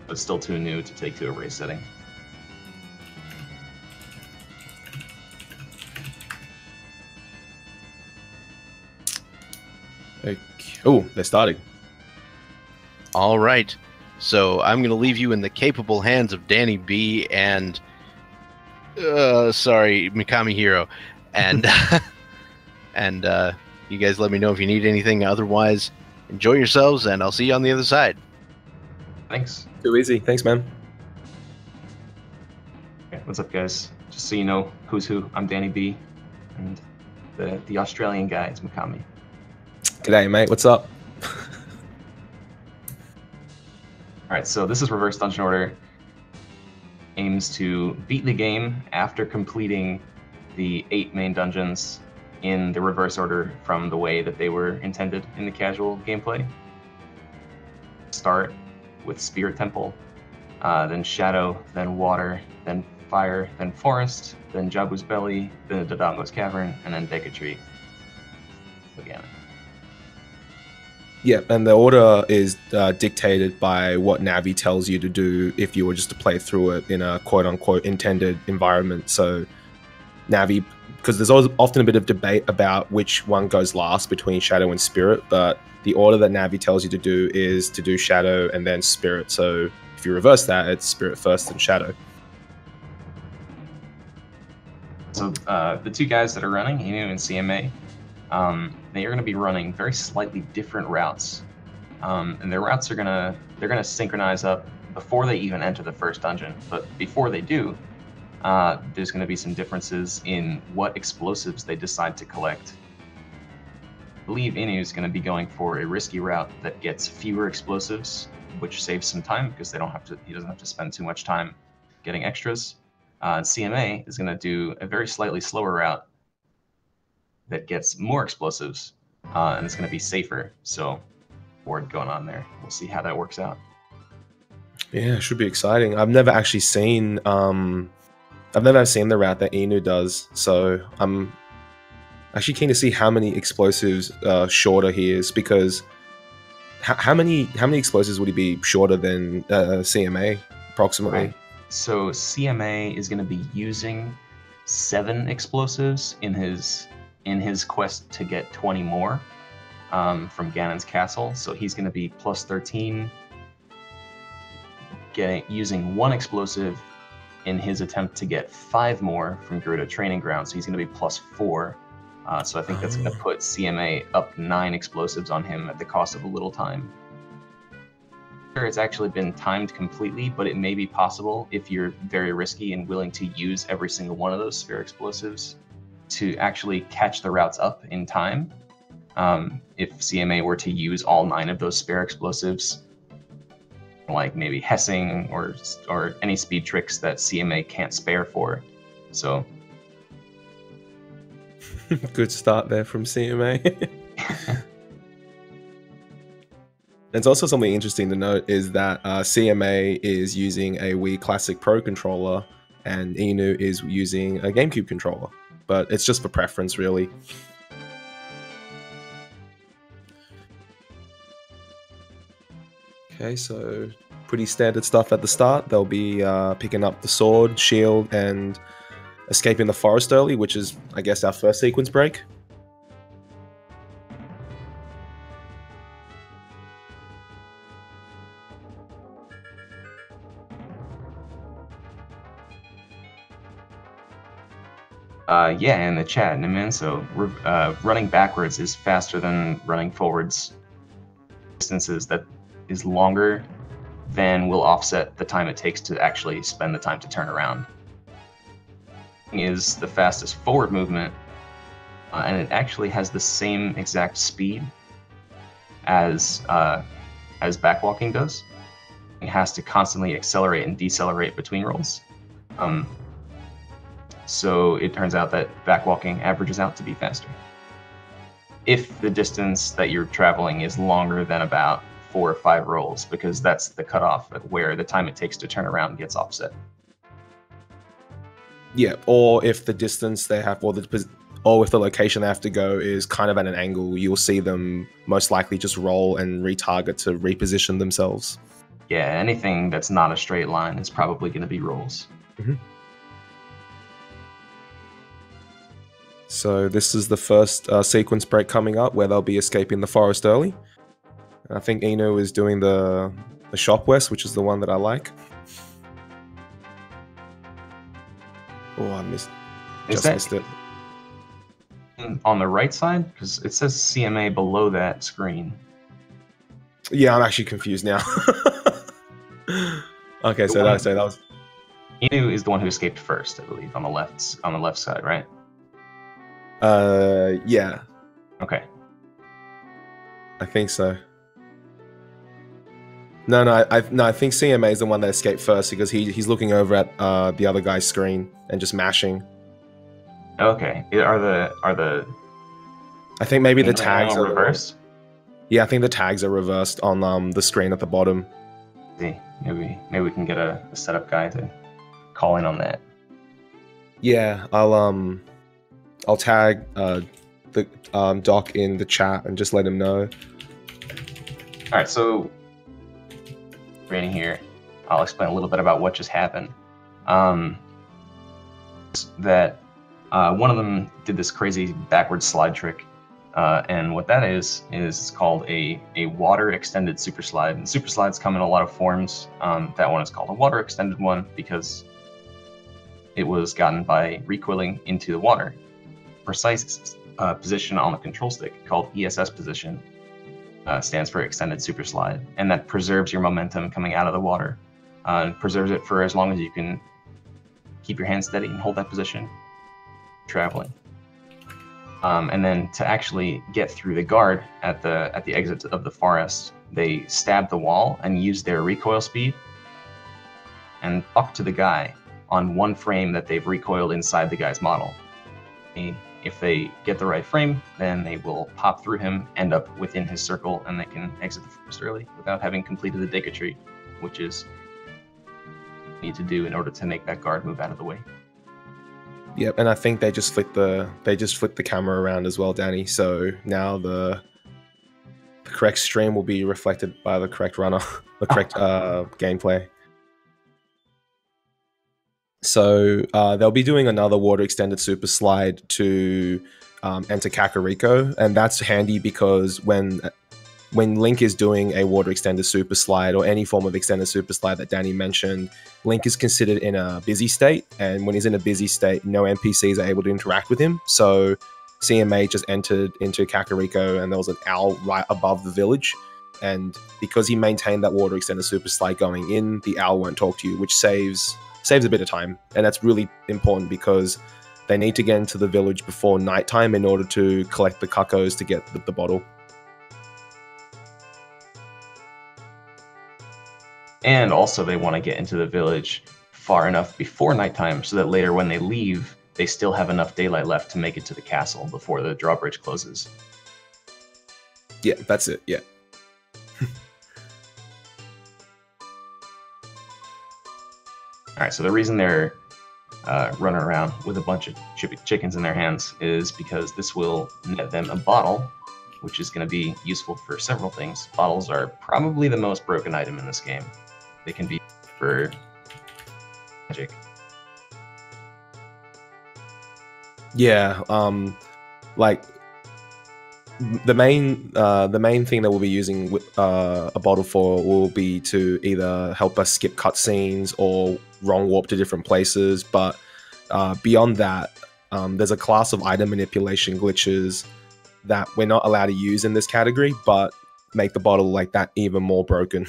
but still too new to take to a race setting. Okay. Oh, they're starting. All right. So I'm going to leave you in the capable hands of Danny B and, Mikami Hero. And, and you guys let me know if you need anything. Otherwise, enjoy yourselves, and I'll see you on the other side. Thanks. Too easy. Thanks, man. Okay, what's up, guys? Just so you know who's who, I'm Danny B, and the Australian guy is Mikami. G'day, mate. What's up? Alright, so this is Reverse Dungeon Order. Aims to beat the game after completing the 8 main dungeons in the reverse order from the way that they were intended in the casual gameplay. Start with Spirit Temple, then Shadow, then Water, then Fire, then Forest, then Jabu's Belly, then the Dodongo's Cavern, and then Decatree again. Yeah, and the order is dictated by what Navi tells you to do if you were just to play through it in a quote-unquote intended environment. So Navi, because there's always often a bit of debate about which one goes last between Shadow and Spirit, but the order that Navi tells you to do is to do Shadow and then Spirit. So if you reverse that, it's Spirit first and Shadow. So the two guys that are running, Inu and CMA, they are going to be running very slightly different routes, and their routes are they're gonna synchronize up before they even enter the first dungeon. But before they do, there's going to be some differences in what explosives they decide to collect. I believe Inu is going to be going for a risky route that gets fewer explosives, which saves some time because he doesn't have to spend too much time getting extras. CMA is going to do a very slightly slower route that gets more explosives, and it's going to be safer. So, board going on there. We'll see how that works out. Yeah, it should be exciting. I've never actually seen the route that Inu does, so I'm actually keen to see how many explosives shorter he is, because how many explosives would he be shorter than CMA approximately? Right. So CMA is going to be using 7 explosives in his quest to get 20 more from Ganon's castle. So he's going to be plus 13, using 1 explosive in his attempt to get 5 more from Gerudo Training Ground. So he's going to be plus 4. So I think that's going to put CMA up 9 explosives on him at the cost of a little time. It's actually been timed completely, but it may be possible if you're very risky and willing to use every single one of those sphere explosives to actually catch the routes up in time. If CMA were to use all 9 of those spare explosives, like maybe Hessing or any speed tricks that CMA can't spare for. So good start there from CMA. There's also something interesting to note is that CMA is using a Wii Classic Pro controller and Inu is using a GameCube controller, but it's just for preference, really. Okay, so pretty standard stuff at the start. They'll be picking up the sword, shield, and escaping the forest early, which is, I guess, our first sequence break. Yeah, in the chat, man. So running backwards is faster than running forwards. Distances that is longer than will offset the time it takes to actually spend the time to turn around. Is the fastest forward movement, and it actually has the same exact speed as backwalking does. It has to constantly accelerate and decelerate between rolls. So it turns out that backwalking averages out to be faster if the distance that you're traveling is longer than about 4 or 5 rolls, because that's the cutoff at where the time it takes to turn around gets offset. Yeah, or if the distance they have, or if the location they have to go is kind of at an angle, you'll see them most likely just roll and retarget to reposition themselves. Yeah, anything that's not a straight line is probably going to be rolls. So this is the first sequence break coming up where they'll be escaping the forest early. I think Inu is doing the shop west, which is the one that I like. Oh, I missed it. On the right side? Because it says CMA below that screen. Yeah, I'm actually confused now. Okay, so that was... Inu is the one who escaped first, I believe, on the left side, right? Yeah. Okay. I think so. No, I think CMA is the one that escaped first because he's looking over at the other guy's screen and just mashing. Okay. Are the I think maybe the tags are reversed? Yeah, I think the tags are reversed on the screen at the bottom. See, maybe we can get a setup guy to call in on that. Yeah, I'll tag the Doc in the chat and just let him know. All right, so right here, I'll explain a little bit about what just happened. That one of them did this crazy backward slide trick, and what that is it's called a water extended super slide. And super slides come in a lot of forms. That one is called a water extended one because it was gotten by recoiling into the water. Precise position on the control stick, called ESS position, stands for extended super slide, and that preserves your momentum coming out of the water, and preserves it for as long as you can keep your hand steady and hold that position traveling. And then to actually get through the guard at the exit of the forest, they stab the wall and use their recoil speed and talk to the guy on one frame that they've recoiled inside the guy's model. If they get the right frame, then they will pop through him, end up within his circle, and they can exit the forest early without having completed the Deca which is what you need to do in order to make that guard move out of the way. Yep, and I think they just flipped the camera around as well, Danny. So now the correct stream will be reflected by the correct runner, the correct gameplay. So they'll be doing another water extended super slide to enter Kakariko, and that's handy because when Link is doing a water extended super slide or any form of extended super slide that Danny mentioned, Link is considered in a busy state, and when he's in a busy state, no NPCs are able to interact with him. So CMA just entered into Kakariko, and there was an owl right above the village, and because he maintained that water extended super slide going in, the owl won't talk to you, which saves a bit of time, and that's really important because they need to get into the village before nighttime in order to collect the cuccos to get the bottle. And also they want to get into the village far enough before nighttime so that later when they leave, they still have enough daylight left to make it to the castle before the drawbridge closes. Yeah, that's it, yeah. All right, so the reason they're running around with a bunch of chickens in their hands is because this will net them a bottle, which is going to be useful for several things. Bottles are probably the most broken item in this game. They can be for magic. Yeah, like the main thing that we'll be using a bottle for will be to either help us skip cutscenes or wrong warp to different places. But beyond that, there's a class of item manipulation glitches that we're not allowed to use in this category, but make the bottle like that even more broken.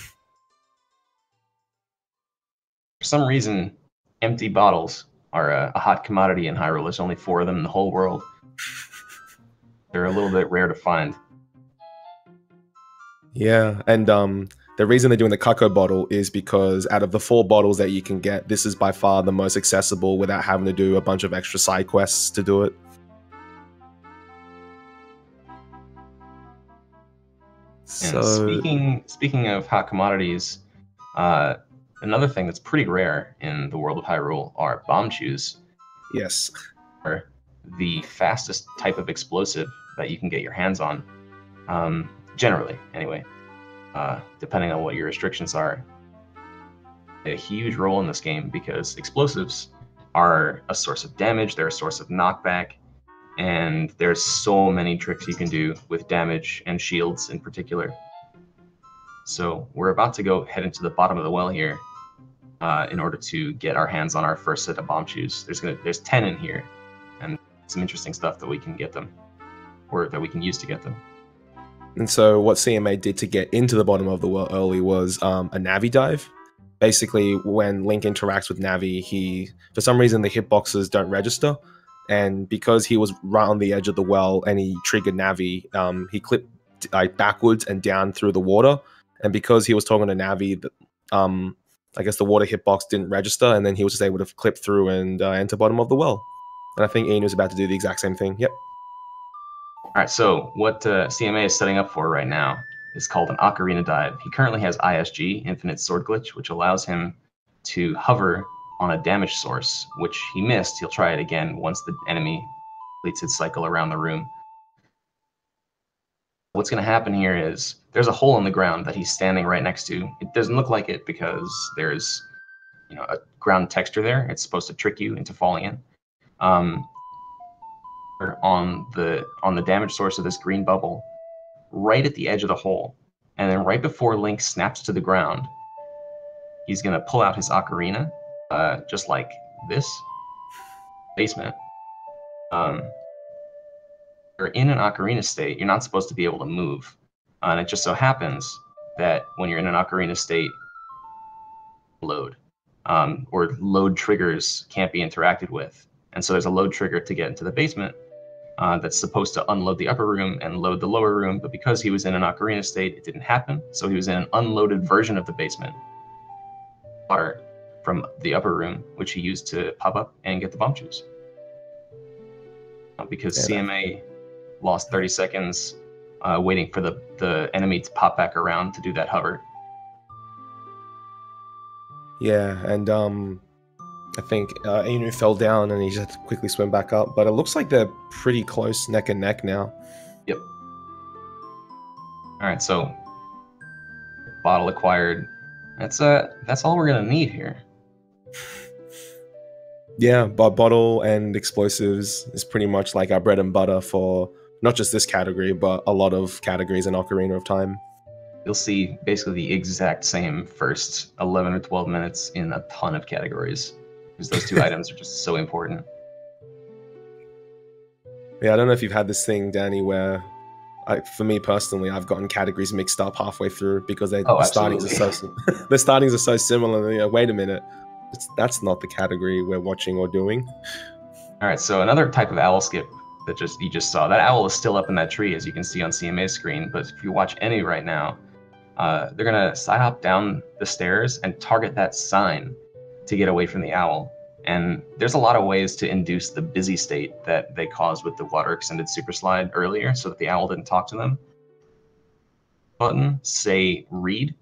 For some reason, empty bottles are a hot commodity in Hyrule. There's only 4 of them in the whole world. They're a little bit rare to find. Yeah, and the reason they're doing the Cucco bottle is because out of the 4 bottles that you can get, this is by far the most accessible without having to do a bunch of extra side quests to do it. And speaking of hot commodities, another thing that's pretty rare in the world of Hyrule are bomb shoes. Yes. Are the fastest type of explosive that you can get your hands on, generally, anyway, depending on what your restrictions are. a huge role in this game because explosives are a source of damage, they're a source of knockback, and there's so many tricks you can do with damage and shields in particular. So we're about to go head into the bottom of the well here in order to get our hands on our first set of bomb shoes. There's 10 in here, and some interesting stuff that we can get them, or that we can use to get them. And so what CMA did to get into the bottom of the well early was a Navi dive. Basically, when Link interacts with Navi, for some reason the hitboxes don't register, and because he was right on the edge of the well and he triggered Navi, he clipped backwards and down through the water. And because he was talking to Navi, I guess the water hitbox didn't register, and then he was just able to clip through and enter bottom of the well. And I think Ian was about to do the exact same thing. Yep. All right, so what CMA is setting up for right now is called an Ocarina dive. He currently has ISG, Infinite Sword Glitch, which allows him to hover on a damage source, which he missed. He'll try it again once the enemy completes its cycle around the room. What's going to happen here is there's a hole in the ground that he's standing right next to. It doesn't look like it because there's a ground texture there. It's supposed to trick you into falling in. On the damage source of this green bubble, right at the edge of the hole, and then right before Link snaps to the ground, he's going to pull out his ocarina, just like this basement. You're in an ocarina state, you're not supposed to be able to move. And it just so happens that when you're in an ocarina state, load, or load triggers can't be interacted with. And so there's a load trigger to get into the basement that's supposed to unload the upper room and load the lower room, but because he was in an ocarina state, it didn't happen. So he was in an unloaded version of the basement. Water from the upper room, which he used to pop up and get the bomb shoes. Because CMA lost 30 seconds waiting for the enemy to pop back around to do that hover. Yeah, and I think Inu fell down and he just had to quickly swim back up, but it looks like they're pretty close neck and neck now. Yep. All right, so bottle acquired. That's all we're gonna need here. Yeah, but bottle and explosives is pretty much like our bread and butter for not just this category, but a lot of categories in Ocarina of Time. You'll see basically the exact same first 11 or 12 minutes in a ton of categories, because those two items are just so important. Yeah, I don't know if you've had this thing, Danny, where for me personally, I've gotten categories mixed up halfway through because the startings are so the startings are so similar. You know, wait a minute, that's not the category we're watching or doing. All right, so another type of owl skip that you just saw. That owl is still up in that tree, as you can see on CMA's screen. But if you watch any right now, they're gonna side hop down the stairs and target that sign to get away from the owl. And there's a lot of ways to induce the busy state that they caused with the water extended super slide earlier, so that the owl didn't talk to them. Button say read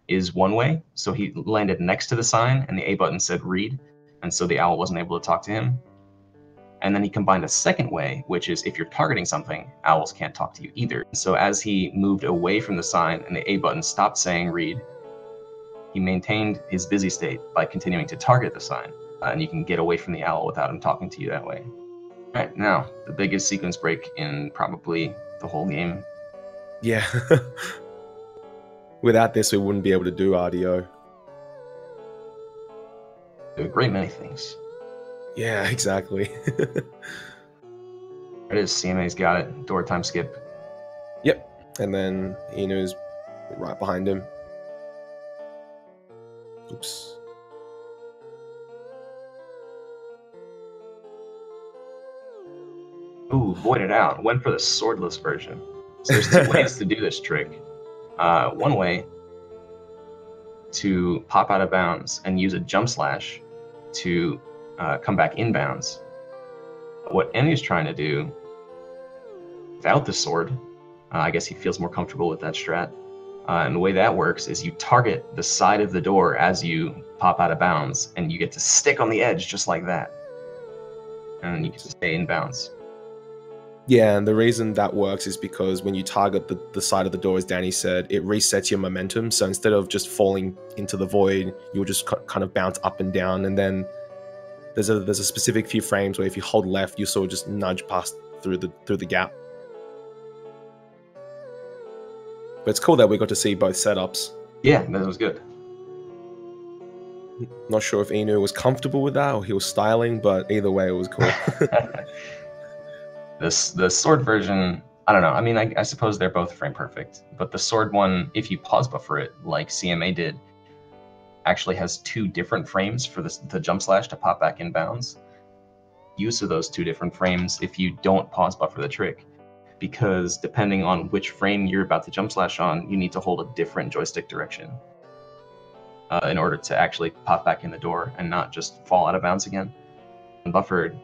is one way, so he landed next to the sign, and the A button said read, and so the owl wasn't able to talk to him. And then he combined a second way, which is if you're targeting something, owls can't talk to you either. So as he moved away from the sign and the A button stopped saying read, he maintained his busy state by continuing to target the sign. And you can get away from the owl without him talking to you that way. All right, now, the biggest sequence break in probably the whole game. Yeah. Without this, we wouldn't be able to do RDO. Do a great many things. Yeah, exactly. There it is, CMA's got it. Door time skip. Yep, and then Inu's right behind him. Oops. Ooh, voided out. Went for the swordless version. So there's two ways to do this trick. One way to pop out of bounds and use a jump slash to come back inbounds. What Enu's trying to do without the sword, I guess he feels more comfortable with that strat. And the way that works is you target the side of the door as you pop out of bounds, and you get to stick on the edge just like that. And you get to stay in bounds. Yeah, and the reason that works is because when you target the side of the door, as Danny said, it resets your momentum. So instead of just falling into the void, you'll just kind of bounce up and down. And then there's a specific few frames where if you hold left, you sort of just nudge past through the gap. But it's cool that we got to see both setups. Yeah, that was good. Not sure if Inu was comfortable with that or he was styling, but either way, it was cool. The sword version, I don't know. I mean, I suppose they're both frame perfect, but the sword one, if you pause buffer it like CMA did, actually has 2 different frames for the jump slash to pop back in bounds. Use of those 2 different frames if you don't pause buffer the trick, because depending on which frame you're about to jump slash on, you need to hold a different joystick direction in order to actually pop back in the door and not just fall out of bounds again. And buffered,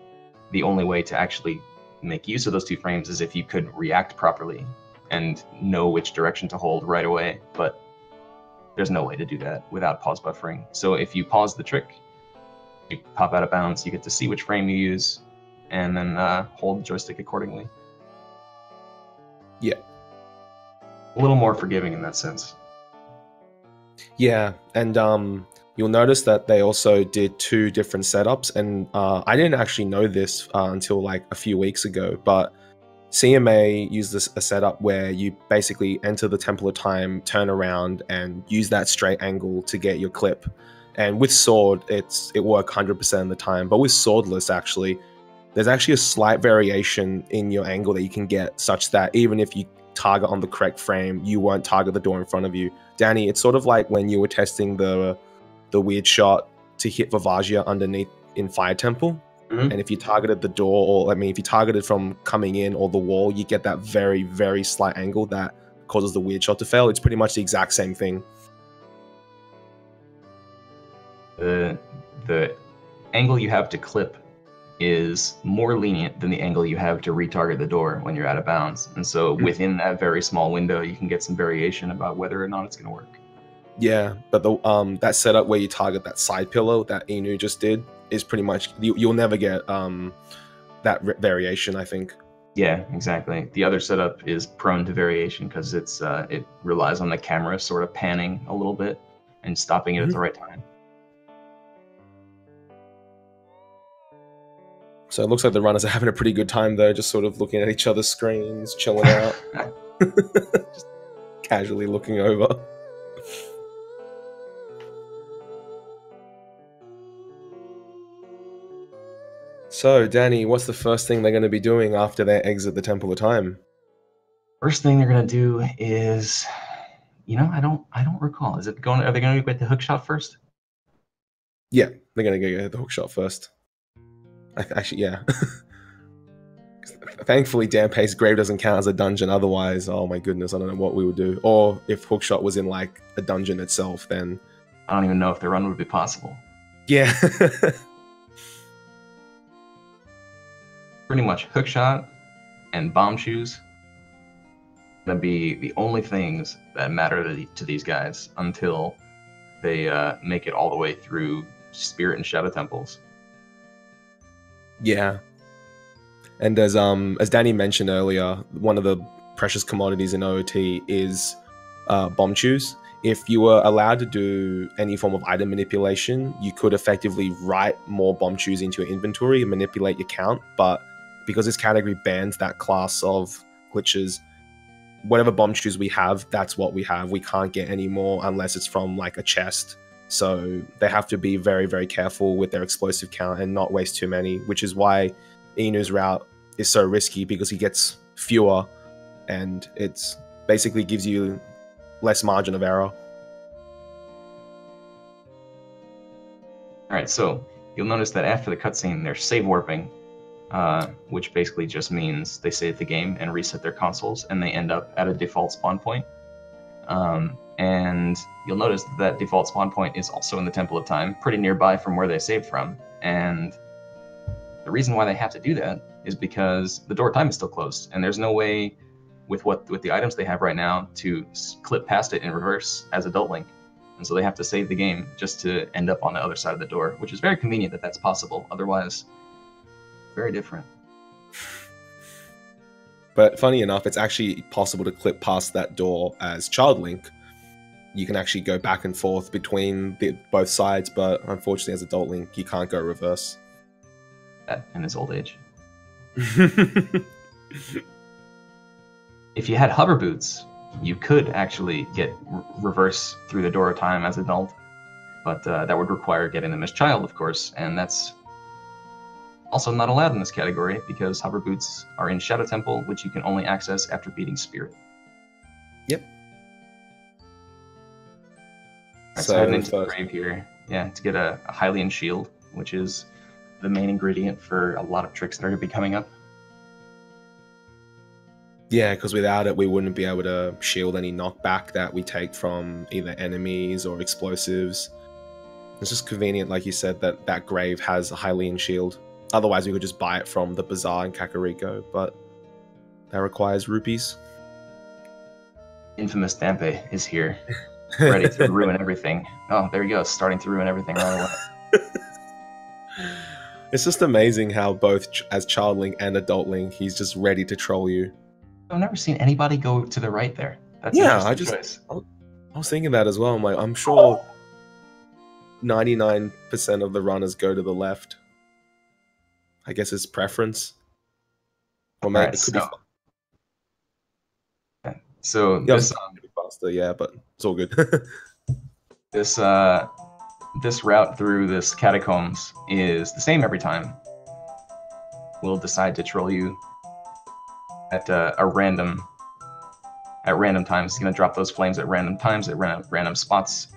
the only way to actually make use of those 2 frames is if you could react properly and know which direction to hold right away, but there's no way to do that without pause buffering. So if you pause the trick, you pop out of bounds, you get to see which frame you use, and then hold the joystick accordingly. Yeah. A little more forgiving in that sense. Yeah, and you'll notice that they also did 2 different setups, and I didn't actually know this until like a few weeks ago, but CMA used a setup where you basically enter the Temple of Time, turn around, and use that straight angle to get your clip. And with sword, it worked 100% of the time, but with swordless, actually, there's actually a slight variation in your angle that you can get, such that even if you target on the correct frame, you won't target the door in front of you. Danny, it's sort of like when you were testing the weird shot to hit Vavagia underneath in Fire Temple. Mm-hmm. And if you targeted the door, or I mean, if you targeted from coming in or the wall, you get that very, very slight angle that causes the weird shot to fail. It's pretty much the exact same thing. The angle you have to clip is more lenient than the angle you have to retarget the door when you're out of bounds. And so within that very small window, you can get some variation about whether or not it's going to work. Yeah, but that setup where you target that side pillow that Inu just did is pretty much, you'll never get that variation, I think. Yeah, exactly. The other setup is prone to variation because it relies on the camera sort of panning a little bit and stopping it at the right time. So it looks like the runners are having a pretty good time though, just sort of looking at each other's screens, chilling out. Just casually looking over. So, Danny, what's the first thing they're going to be doing after they exit the Temple of Time? First thing they're going to do is, I don't recall. Are they going to get the hookshot first? Yeah, they're going to get the hookshot first. Actually, yeah. Thankfully, Dampé's grave doesn't count as a dungeon. Otherwise, oh my goodness, I don't know what we would do. Or if hookshot was in like a dungeon itself, then I don't even know if the run would be possible. Yeah. Pretty much hookshot and bomb shoes gonna be the only things that matter to these guys until they make it all the way through Spirit and Shadow Temples. Yeah. And as Danny mentioned earlier, one of the precious commodities in OOT is bomb shoes. If you were allowed to do any form of item manipulation, you could effectively write more bomb shoes into your inventory and manipulate your count. But because this category bans that class of glitches, whatever bomb shoes we have, that's what we have. We can't get any more unless it's from like a chest. So they have to be very, very careful with their explosive count and not waste too many, which is why Inu's route is so risky, because he gets fewer and it's basically gives you less margin of error. Alright, so you'll notice that after the cutscene, they're save warping, which basically just means they save the game and reset their consoles, and they end up at a default spawn point. And you'll notice that default spawn point is also in the Temple of Time, pretty nearby from where they saved from. And the reason why they have to do that is because the door of time is still closed, and there's no way with the items they have right now to clip past it in reverse as Adult Link. And so they have to save the game just to end up on the other side of the door, which is very convenient that that's possible. Otherwise, very different. But funny enough, it's actually possible to clip past that door as Child Link. You can actually go back and forth between both sides, but unfortunately, as Adult Link, you can't go reverse. That in his old age. If you had hover boots, you could actually get reverse through the door of time as adult, but that would require getting them as child, of course, and that's also not allowed in this category because hover boots are in Shadow Temple, which you can only access after beating Spirit. Yep. Right, so heading into the grave here, yeah, to get a Hylian shield, which is the main ingredient for a lot of tricks that are going to be coming up. Yeah, because without it, we wouldn't be able to shield any knockback that we take from either enemies or explosives. It's just convenient, like you said, that that grave has a Hylian shield. Otherwise, we could just buy it from the bazaar in Kakariko, but that requires rupees. Infamous Dampe is here, ready to ruin everything. Oh, there you go, starting to ruin everything right away. It's just amazing how both as Child Link and Adult Link, he's just ready to troll you. I've never seen anybody go to the right there. That's yeah, I was thinking that as well. I'm like, I'm sure 99% of the runners go to the left. I guess it's preference. Or maybe right, it could be. So yeah, this faster, yeah, but it's all good. this this route through this catacombs is the same every time. We'll decide to troll you at random times. It's gonna drop those flames at random times at random spots.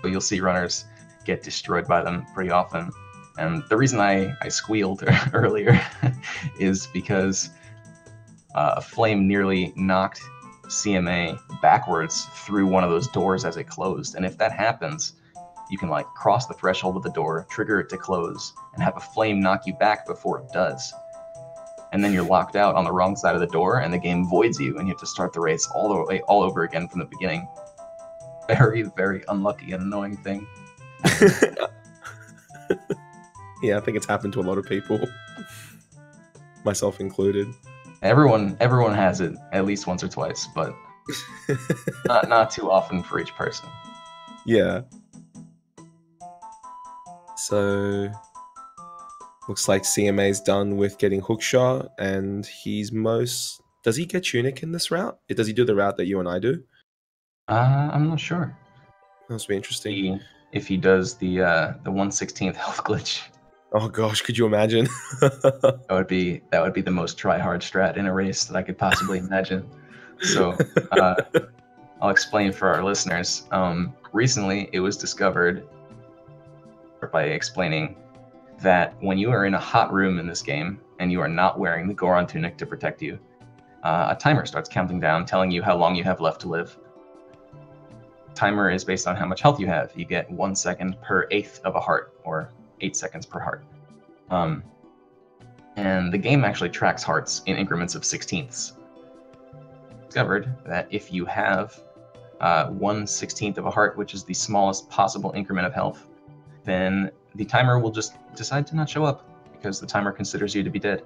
So you'll see runners get destroyed by them pretty often. And the reason I squealed earlier is because a flame nearly knocked CMA backwards through one of those doors as it closed. And if that happens, you can like cross the threshold of the door, trigger it to close, and have a flame knock you back before it does. And then you're locked out on the wrong side of the door, and the game voids you, and you have to start the race all over again from the beginning. Very, very unlucky and annoying thing. Yeah, I think it's happened to a lot of people, myself included. Everyone has it at least once or twice, but not too often for each person. Yeah. So looks like CMA's done with getting hookshot, and he's most. Does he get Tunic in this route? Does he do the route that you and I do? I'm not sure. That must be interesting. If he does the 1/16 health glitch. Oh gosh, could you imagine? that would be the most try-hard strat in a race that I could possibly imagine. So I'll explain for our listeners. Recently, it was discovered by explaining that when you are in a hot room in this game and you are not wearing the Goron tunic to protect you, a timer starts counting down, telling you how long you have left to live. Timer is based on how much health you have. You get 1 second per eighth of a heart, or 8 seconds per heart. And the game actually tracks hearts in increments of 16ths. Discovered that if you have 1/16 of a heart, which is the smallest possible increment of health, then the timer will just decide to not show up because the timer considers you to be dead.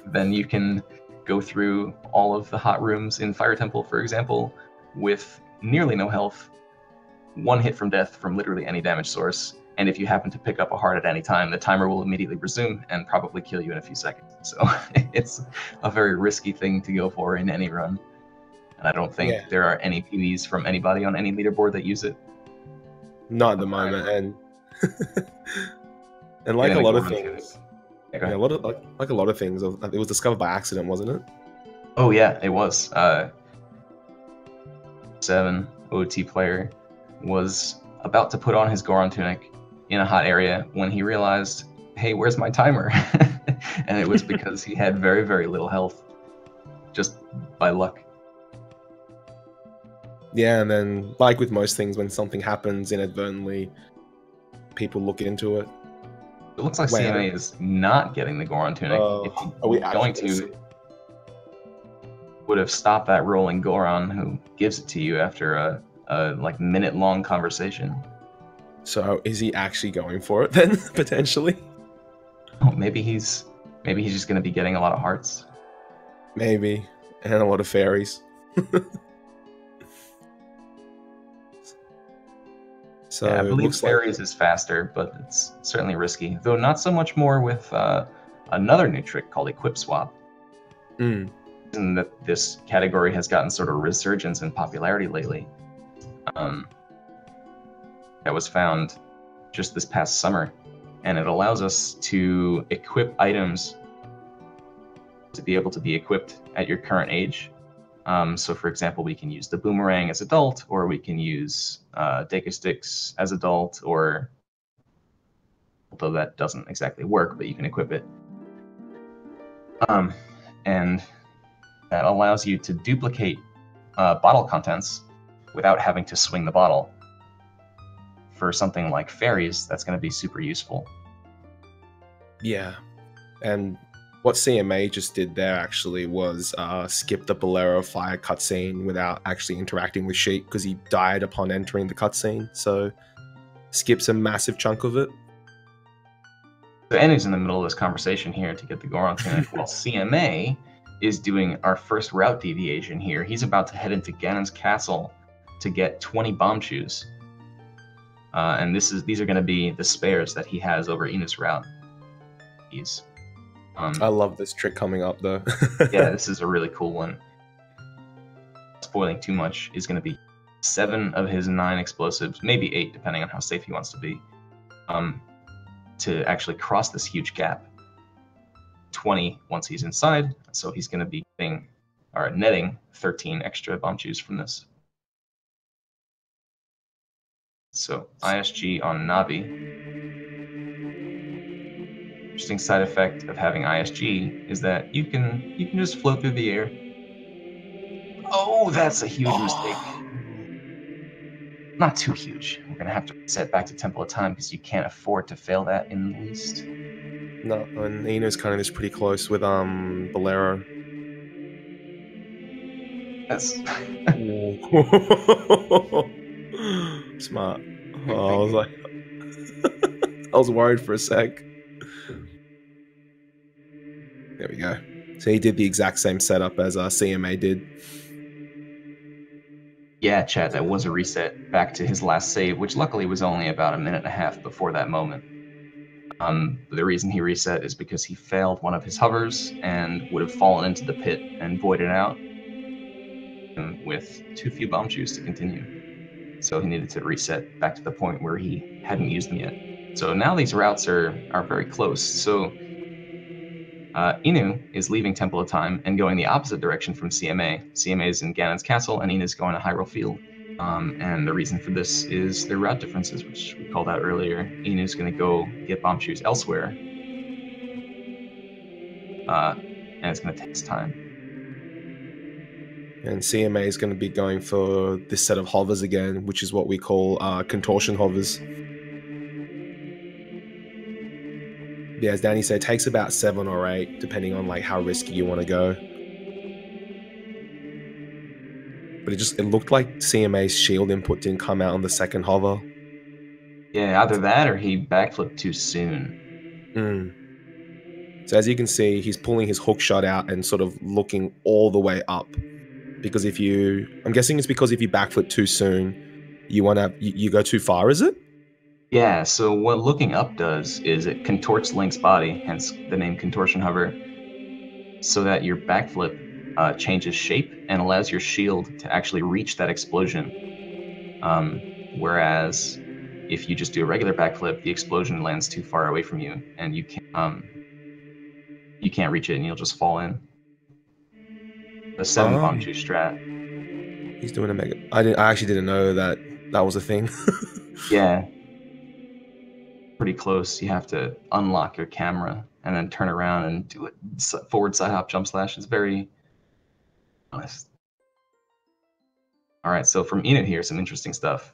Then you can go through all of the hot rooms in Fire Temple, for example, with nearly no health, 1 hit from death from literally any damage source, and if you happen to pick up a heart at any time, the timer will immediately resume and probably kill you in a few seconds. So it's a very risky thing to go for in any run. And I don't think there are any PBs from anybody on any leaderboard that use it. Not at the moment, and like a lot of things, like a lot of things, it was discovered by accident, wasn't it? Oh yeah, it was. 7 OT player was about to put on his Goron tunic in a hot area when he realized, hey, where's my timer? And it was because he had very, very little health, just by luck. Yeah, and then, like with most things, when something happens inadvertently, people look into it. It looks like CMA is not getting the Goron tunic. If he's going to, would have stopped that rolling Goron who gives it to you after a like minute-long conversation. So is he actually going for it then, potentially? Oh, maybe he's just going to be getting a lot of hearts. maybe, and a lot of fairies. So Yeah, I it believe looks like fairies is faster, but it's certainly risky. Though not so much more with another new trick called Equip Swap. mm, And that this category has gotten sort of resurgence in popularity lately. Um, that was found just this past summer, and it allows us to equip items to be able to be equipped at your current age. So, for example, we can use the boomerang as adult, or we can use Deku Sticks as adult, or although that doesn't exactly work, but you can equip it. And that allows you to duplicate bottle contents without having to swing the bottle. For something like fairies, that's going to be super useful. yeah, and what CMA just did there actually was skip the Bolero fire cutscene without actually interacting with Sheik because he died upon entering the cutscene. So skips a massive chunk of it. So Anu's in the middle of this conversation here to get the Goron tunic, while CMA is doing our first route deviation here. He's about to head into Ganon's castle to get 20 bomb shoes. And these are going to be the spares that he has over Inu's route. I love this trick coming up though. Yeah, this is a really cool one. Spoiling too much is going to be 7 of his 9 explosives, maybe 8, depending on how safe he wants to be, to actually cross this huge gap. 20 once he's inside, so he's going to be netting 13 extra bomb shoes from this. So ISG on Navi. Interesting side effect of having ISG is that you can just float through the air. Oh, that's a huge mistake. Not too huge. We're gonna have to reset back to Temple of Time because you can't afford to fail that in the least. No, and Eno's kind of is pretty close with Bolero. That's Smart. Oh, I was like, I was worried for a sec. There we go. So he did the exact same setup as CMA did. yeah, chat. That was a reset back to his last save, which luckily was only about a minute and a half before that moment. The reason he reset is because he failed one of his hovers and would have fallen into the pit and voided out with too few bomb shoes to continue. So he needed to reset back to the point where he hadn't used them yet. So now these routes are very close. So Inu is leaving Temple of Time and going the opposite direction from CMA. CMA is in Ganon's castle, and Inu's going to Hyrule Field. And the reason for this is their route differences, which we called out earlier. Inu's going to go get bomb shoes elsewhere, and it's going to take its time. And CMA is going to be going for this set of hovers again, which is what we call contortion hovers. Yeah, as Danny said, it takes about 7 or 8, depending on like how risky you want to go. But it looked like CMA's shield input didn't come out on the second hover. Yeah, either that or he backflipped too soon. So as you can see, he's pulling his hook shot out and sort of looking all the way up. Because I'm guessing it's because if you backflip too soon, you go too far, is it? Yeah, so what looking up does is it contorts Link's body, hence the name Contortion Hover, so that your backflip changes shape and allows your shield to actually reach that explosion. Whereas if you just do a regular backflip, the explosion lands too far away from you, and you can't reach it, and you'll just fall in. The 7 bomb 2 strat. He's doing a mega. I actually didn't know that was a thing. Yeah. Pretty close. You have to unlock your camera and then turn around and do it forward side hop jump slash. It's very honest. All right, so from Inu here, some interesting stuff.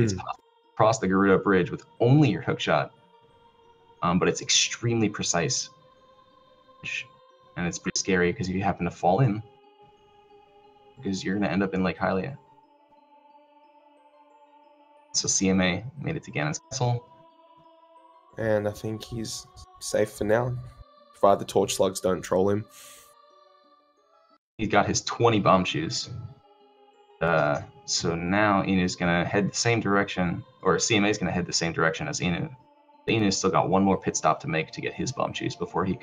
It's possible to cross the Gerudo Bridge with only your hook shot, but it's extremely precise. And it's pretty scary because if you happen to fall in, because you're going to end up in Lake Hylia. So CMA made it to Ganon's castle. And I think he's safe for now, provided the torch slugs don't troll him. He's got his 20 bomb shoes. So now Inu's gonna head the same direction, or CMA's gonna head the same direction as Inu. Inu's still got one more pit stop to make to get his bomb shoes before he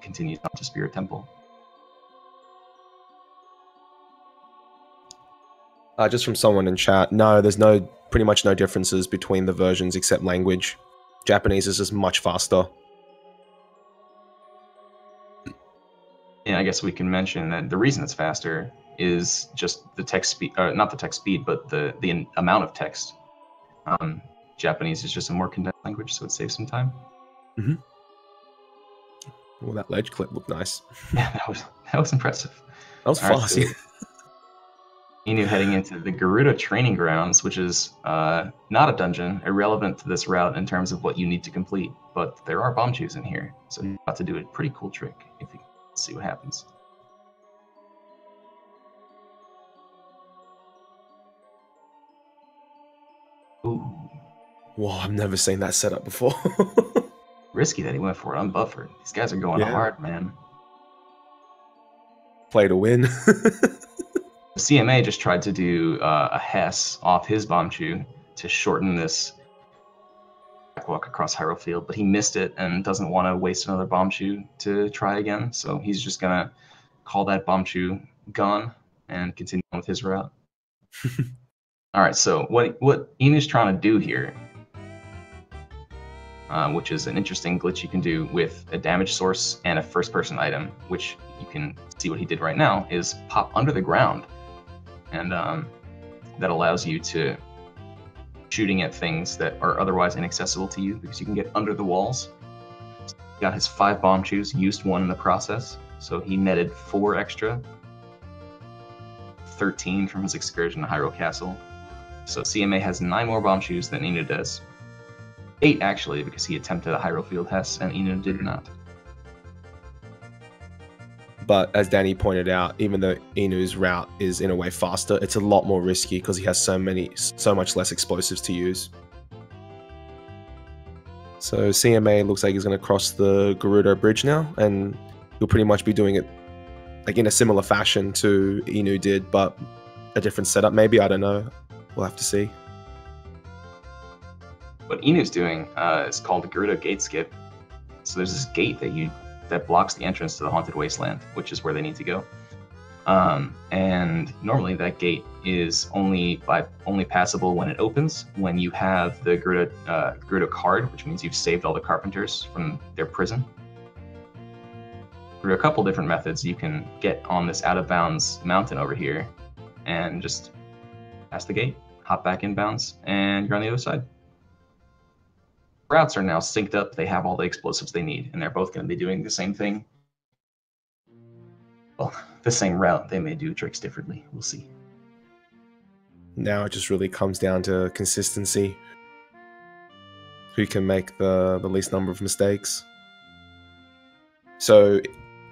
continues on to Spirit Temple. Just from someone in chat, no, there's pretty much no differences between the versions except language. Japanese is just much faster. And I guess we can mention that the reason it's faster is just the text speed, not the text speed, but the amount of text. Japanese is just a more condensed language, so it saves some time. Mm-hmm. Well, that ledge clip looked nice. Yeah, that was impressive. That was fast. Right, so Inu heading into the Garuda Training Grounds, which is not a dungeon, irrelevant to this route in terms of what you need to complete, but there are bomb shoes in here, so you're about to do a pretty cool trick if you see what happens. Ooh. Whoa, I've never seen that setup before. Risky that he went for it unbuffered. These guys are going hard, man. Play to win. The CMA just tried to do a Hess off his bomb shoe to shorten this walk across Hyrule Field, but he missed it and doesn't want to waste another bomb shoe to try again, so he's just gonna call that bomb shoe gone and continue on with his route. All right, so what Inu's trying to do here, which is an interesting glitch you can do with a damage source and a first-person item, which you can see what he did right now, is pop under the ground, and that allows you to shooting at things that are otherwise inaccessible to you because you can get under the walls. He got his 5 bomb shoes, used 1 in the process, so he netted 4 extra, 13 from his excursion to Hyrule Castle. So CMA has 9 more bomb shoes than Inu does. 8 actually, because he attempted a Hyrule Field Hess and Inu did not. But as Danny pointed out, even though Inu's route is in a way faster, it's a lot more risky because he has so much less explosives to use. So CMA looks like he's going to cross the Gerudo Bridge now, and he'll pretty much be doing it like in a similar fashion to Inu did, but a different setup maybe, I don't know. We'll have to see. What Inu's doing is called the Gerudo Gate Skip. So there's this gate that blocks the entrance to the Haunted Wasteland, which is where they need to go. And normally that gate is only passable when it opens, when you have the Gerudo card, which means you've saved all the carpenters from their prison. There are a couple different methods. You can get on this out-of-bounds mountain over here and just pass the gate, hop back inbounds, and you're on the other side. Routes are now synced up. They have all the explosives they need, and they're both going to be doing the same thing. Well, the same route. They may do tricks differently. We'll see. Now it just really comes down to consistency. Who can make the least number of mistakes. So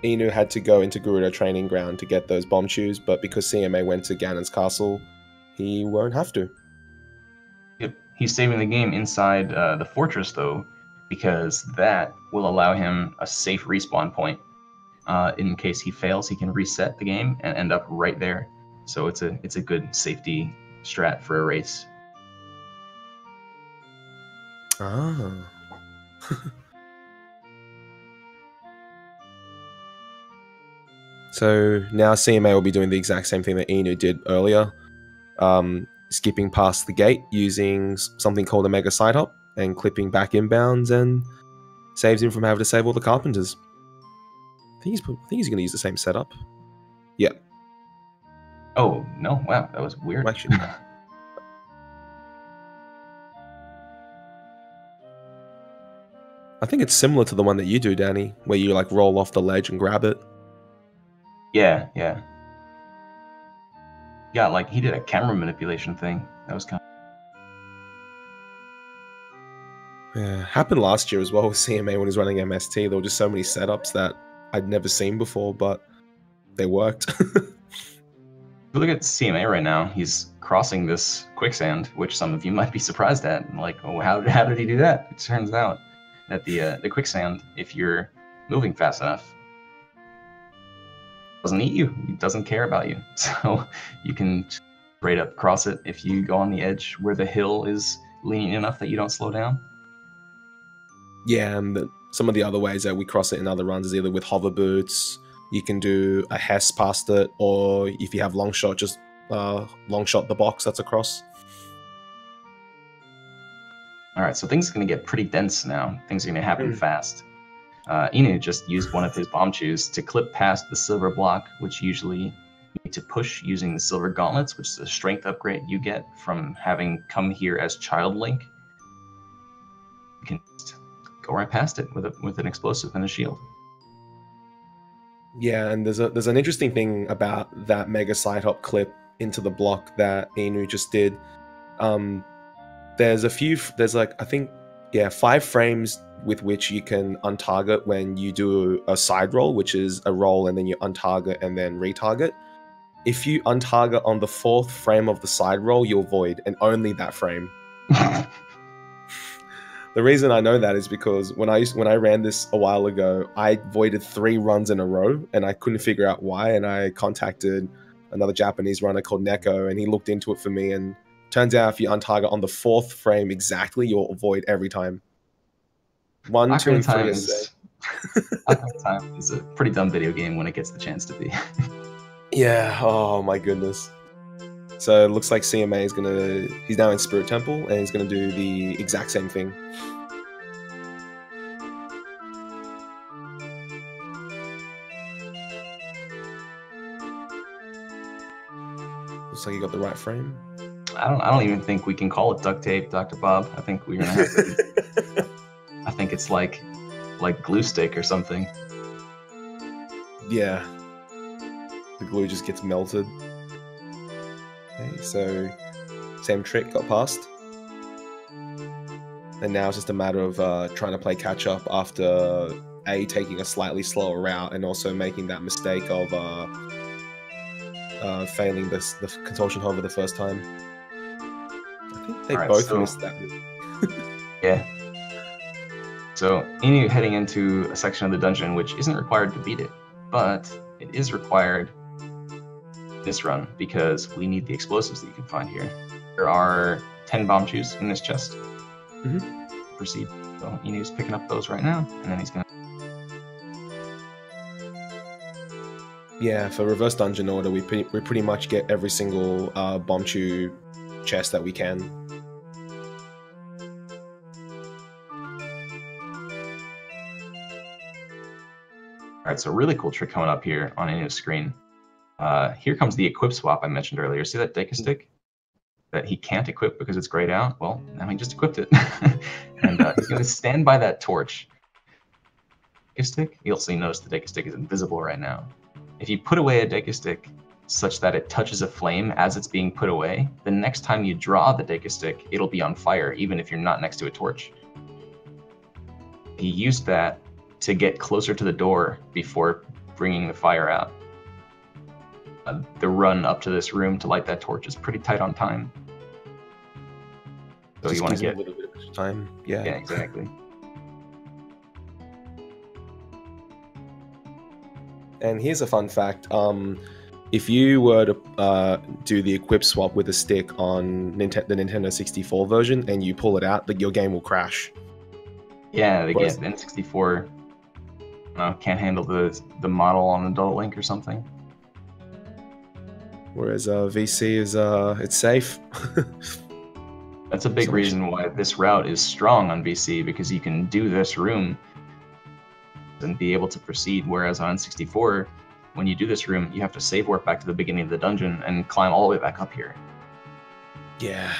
Inu had to go into Gerudo Training Ground to get those bomb shoes, but because CMA went to Ganon's castle, he won't have to. Yep. He's saving the game inside the fortress, though, because that will allow him a safe respawn point. In case he fails, he can reset the game and end up right there. So it's a good safety strat for a race. Ah. So now CMA will be doing the exact same thing that Inu did earlier. Skipping past the gate using something called a Mega Side Hop and clipping back inbounds, and saves him from having to save all the carpenters. I think he's going to use the same setup. Yeah. Oh, no. Wow, that was weird. Actually, I think it's similar to the one that you do, Danny, where you like roll off the ledge and grab it. Yeah. Yeah, like he did a camera manipulation thing. That was kind of... Yeah, happened last year as well with CMA when he was running MST. There were just so many setups that I'd never seen before, but they worked. If you look at CMA right now, he's crossing this quicksand, which some of you might be surprised at. Like, oh, how did he do that? It turns out that the quicksand, if you're moving fast enough, doesn't eat you. He doesn't care about you. So you can straight up cross it if you go on the edge where the hill is lenient enough that you don't slow down. Yeah, and some of the other ways that we cross it in other runs is either with hover boots. You can do a Hess past it, or if you have long shot, just long shot the box that's across. All right, so things are going to get pretty dense now. Things are going to happen fast. Inu just used one of his bomb chews to clip past the silver block, which usually you need to push using the silver gauntlets, which is a strength upgrade you get from having come here as Child Link. You can just go right past it with an explosive and a shield. Yeah, and there's an interesting thing about that mega side hop clip into the block that Inu just did. There's like, I think, 5 frames with which you can untarget when you do a side roll, which is a roll and then you untarget and then retarget. If you untarget on the 4th frame of the side roll, you'll void, and only that frame. The reason I know that is because when I ran this a while ago, I voided 3 runs in a row, and I couldn't figure out why. And I contacted another Japanese runner called Neko, and he looked into it for me. And turns out if you untarget on the 4th frame exactly, you'll avoid every time. 1, 2, and 3 is Ocarina Time is a pretty dumb video game when it gets the chance to be. Yeah. Oh my goodness. So it looks like CMA is he's now in Spirit Temple, and he's gonna do the exact same thing. Looks like you got the right frame. I don't even think we can call it duct tape, Dr. Bob. I think we're gonna have to. I think it's like glue stick or something. Yeah. The glue just gets melted. Okay, so same trick got past. And now it's just a matter of trying to play catch up after taking a slightly slower route and also making that mistake of failing the contortion hover the first time. I think they both missed that. Yeah. So Inu heading into a section of the dungeon which isn't required to beat it, but it is required this run because we need the explosives that you can find here. There are 10 bomb chews in this chest. Proceed. So Inu's picking up those right now, and then he's gonna. Yeah, for reverse dungeon order, we pretty much get every single bomb chew chest that we can. Alright, so really cool trick coming up here on Inu's screen. Here comes the equip swap I mentioned earlier. See that Deca stick that he can't equip because it's grayed out? Well, now he just equipped it. And he's going to stand by that torch. Deca stick, you'll see notice the Deca stick is invisible right now. If you put away a Deca stick such that it touches a flame as it's being put away, the next time you draw the Deca stick, it'll be on fire, even if you're not next to a torch. He used that to get closer to the door before bringing the fire out. The run up to this room to light that torch is pretty tight on time. So you want to get a little bit of time. Yeah. Yeah, exactly. And here's a fun fact. If you were to do the equip swap with a stick on the Nintendo 64 version and you pull it out, your game will crash. Yeah, the N64 can't handle the model on Adult Link or something. Whereas VC is it's safe. That's a big reason why this route is strong on VC, because you can do this room and be able to proceed, whereas on N64, when you do this room, you have to save warp back to the beginning of the dungeon and climb all the way back up here. Yeah.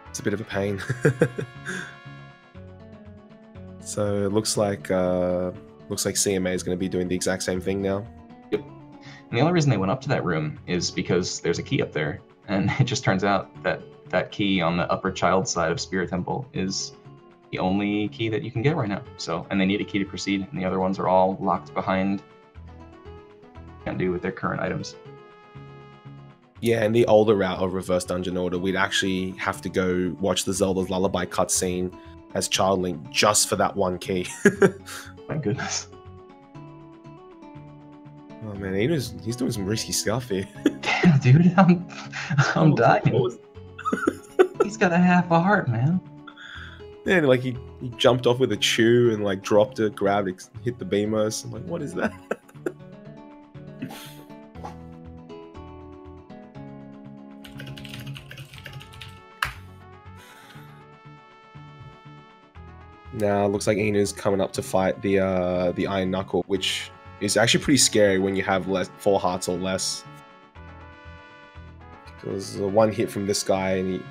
It's a bit of a pain. So it looks like CMA is going to be doing the exact same thing now. Yep. And the only reason they went up to that room is because there's a key up there, and it just turns out that that key on the upper child side of Spirit Temple is the only key that you can get right now. So, and they need a key to proceed, and the other ones are all locked behind. Can't do with their current items. Yeah, in the older route of Reverse Dungeon Order, we'd actually have to go watch the Zelda's Lullaby cutscene as Child Link just for that one key. My goodness. man, he's doing some risky stuff here. Damn, dude, I'm dying. What was- He's got a half a heart, man. Man, like he jumped off with a chew and like dropped it, grabbed it, hit the beamers. I'm like, what is that? Now looks like Inu's coming up to fight the Iron Knuckle, which is actually pretty scary when you have 4 hearts or less. Because one hit from this guy and he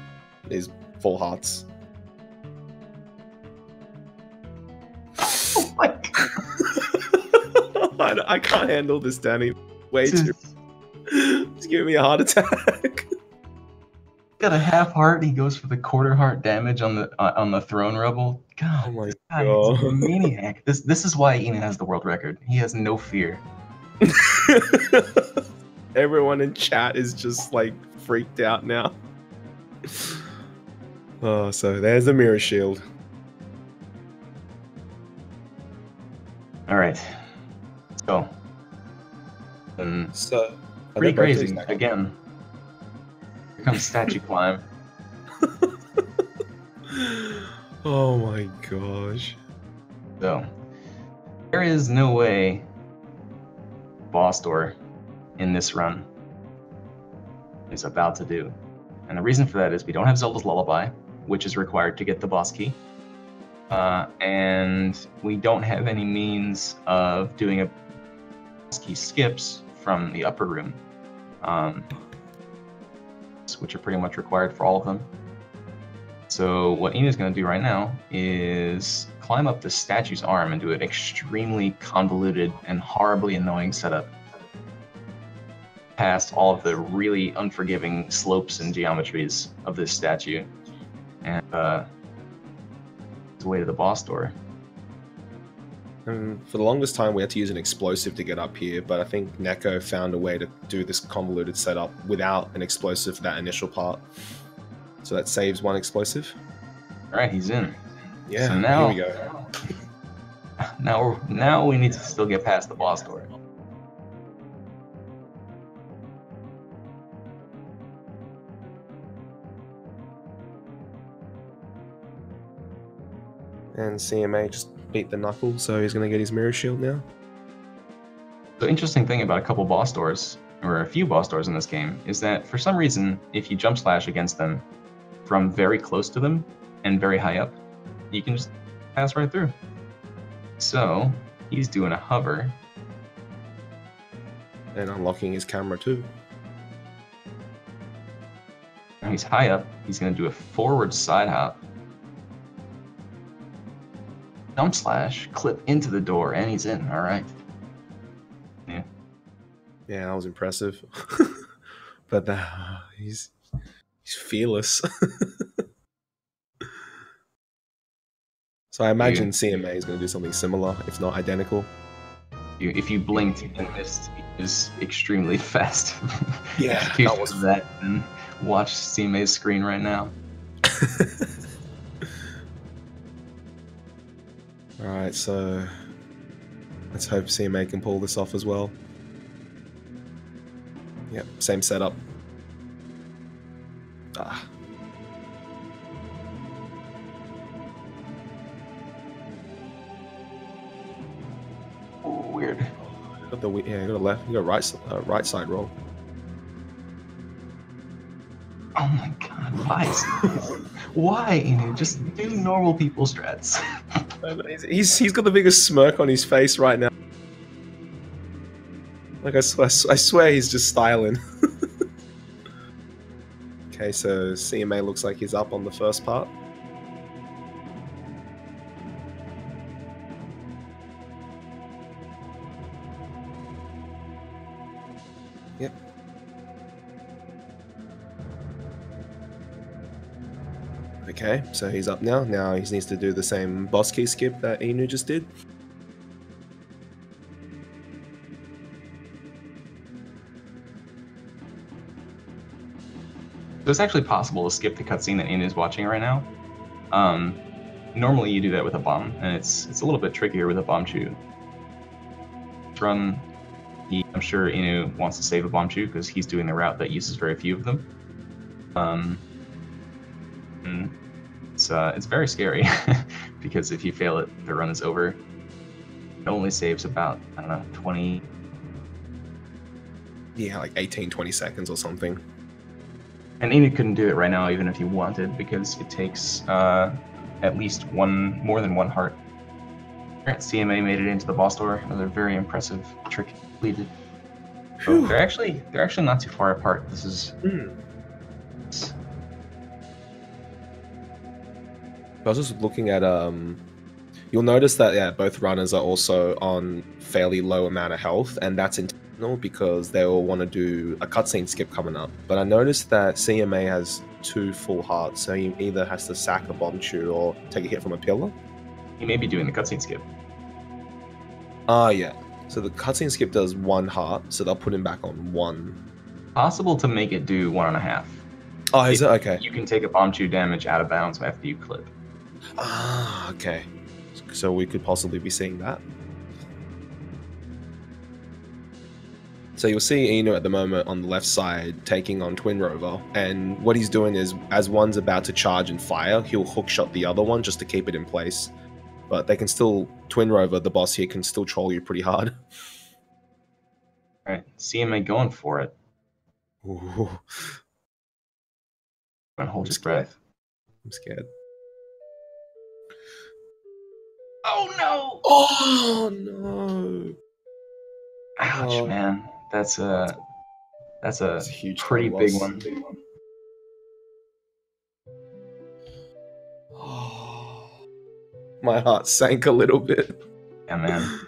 is 4 hearts. Oh my God. I can't handle this, Danny. Way too. It's giving me a heart attack. Got a half heart. He goes for the quarter heart damage on the throne rebel. God, Oh my God, he's a God. maniac. This is why Inu has the world record. He has no fear. Everyone in chat is just like freaked out now. Oh, so there's the mirror shield. All right, let's go. So Pretty crazy again. Here comes statue climb. Oh my gosh. So there is no way boss door in this run is about to do. And the reason for that is we don't have Zelda's Lullaby, which is required to get the boss key. And we don't have any means of doing a boss key skips from the upper room, which are pretty much required for all of them. So what Inu's going to do right now is climb up the statue's arm and do an extremely convoluted and horribly annoying setup past all of the really unforgiving slopes and geometries of this statue, and his way to the boss door. And for the longest time, we had to use an explosive to get up here, but I think Neko found a way to do this convoluted setup without an explosive for that initial part. So that saves 1 explosive. All right, he's in. Yeah, so now, here we go. Now we need to still get past the boss door. And CMA just beat the Knuckle, so he's going to get his mirror shield now. The interesting thing about a couple boss doors, or a few boss doors in this game, is that for some reason, if you jump slash against them from very close to them and very high up, you can just pass right through. So he's doing a hover. And unlocking his camera too. Now he's high up, he's going to do a forward side hop. Jump slash, clip into the door, and he's in. All right. Yeah. Yeah, that was impressive. But he's fearless. So I imagine CMA is going to do something similar, if not identical. If you blinked and missed, he is extremely fast. Yeah, Execution that was of that. And watch CMA's screen right now. Alright, so let's hope CMA can pull this off as well. Yep, same setup. Ah. Oh, weird. Got the you got a left, you got a right side roll. Oh my god, why? Why, Inu? Just do normal people strats. He's got the biggest smirk on his face right now. Like I swear he's just styling. Okay, so CMA looks like he's up on the first part. Yep. Okay, so he's up now. Now he needs to do the same boss key skip that Inu just did. So it's actually possible to skip the cutscene that Inu is watching right now. Normally you do that with a bomb, and it's a little bit trickier with a bomb shoot. Run I'm sure Inu wants to save a Bombchu because he's doing the route that uses very few of them. And it's very scary because if you fail it, the run is over. It only saves about, I don't know, 20. Yeah, like 18, 20 seconds or something. And Inu couldn't do it right now, even if he wanted, because it takes at least more than one heart. Alright, CMA made it into the boss door. Another very impressive trick completed. So they're actually not too far apart. This is. I was just looking at you'll notice that both runners are also on fairly low amount of health, and that's intentional because they all want to do a cutscene skip coming up. But I noticed that CMA has 2 full hearts, so he either has to sack a Bombchu or take a hit from a pillar. He may be doing the cutscene skip. Yeah. So the cutscene skip does 1 heart, so they'll put him back on 1. Possible to make it do 1.5. Oh, is it? Okay. You can take a Bombchu damage out of bounds after you clip. Ah, okay. So we could possibly be seeing that. So you'll see Inu at the moment on the left side taking on Twin Rover, and what he's doing is, as one's about to charge and fire, he'll hookshot the other one just to keep it in place. But they can still, Twin Rover, the boss here, can still troll you pretty hard. Alright, CMA going for it. Ooh. And hold his breath. I'm scared. Oh no! Oh no! Ouch, man. That's a huge pretty big one. Oh, my heart sank a little bit. Yeah, man.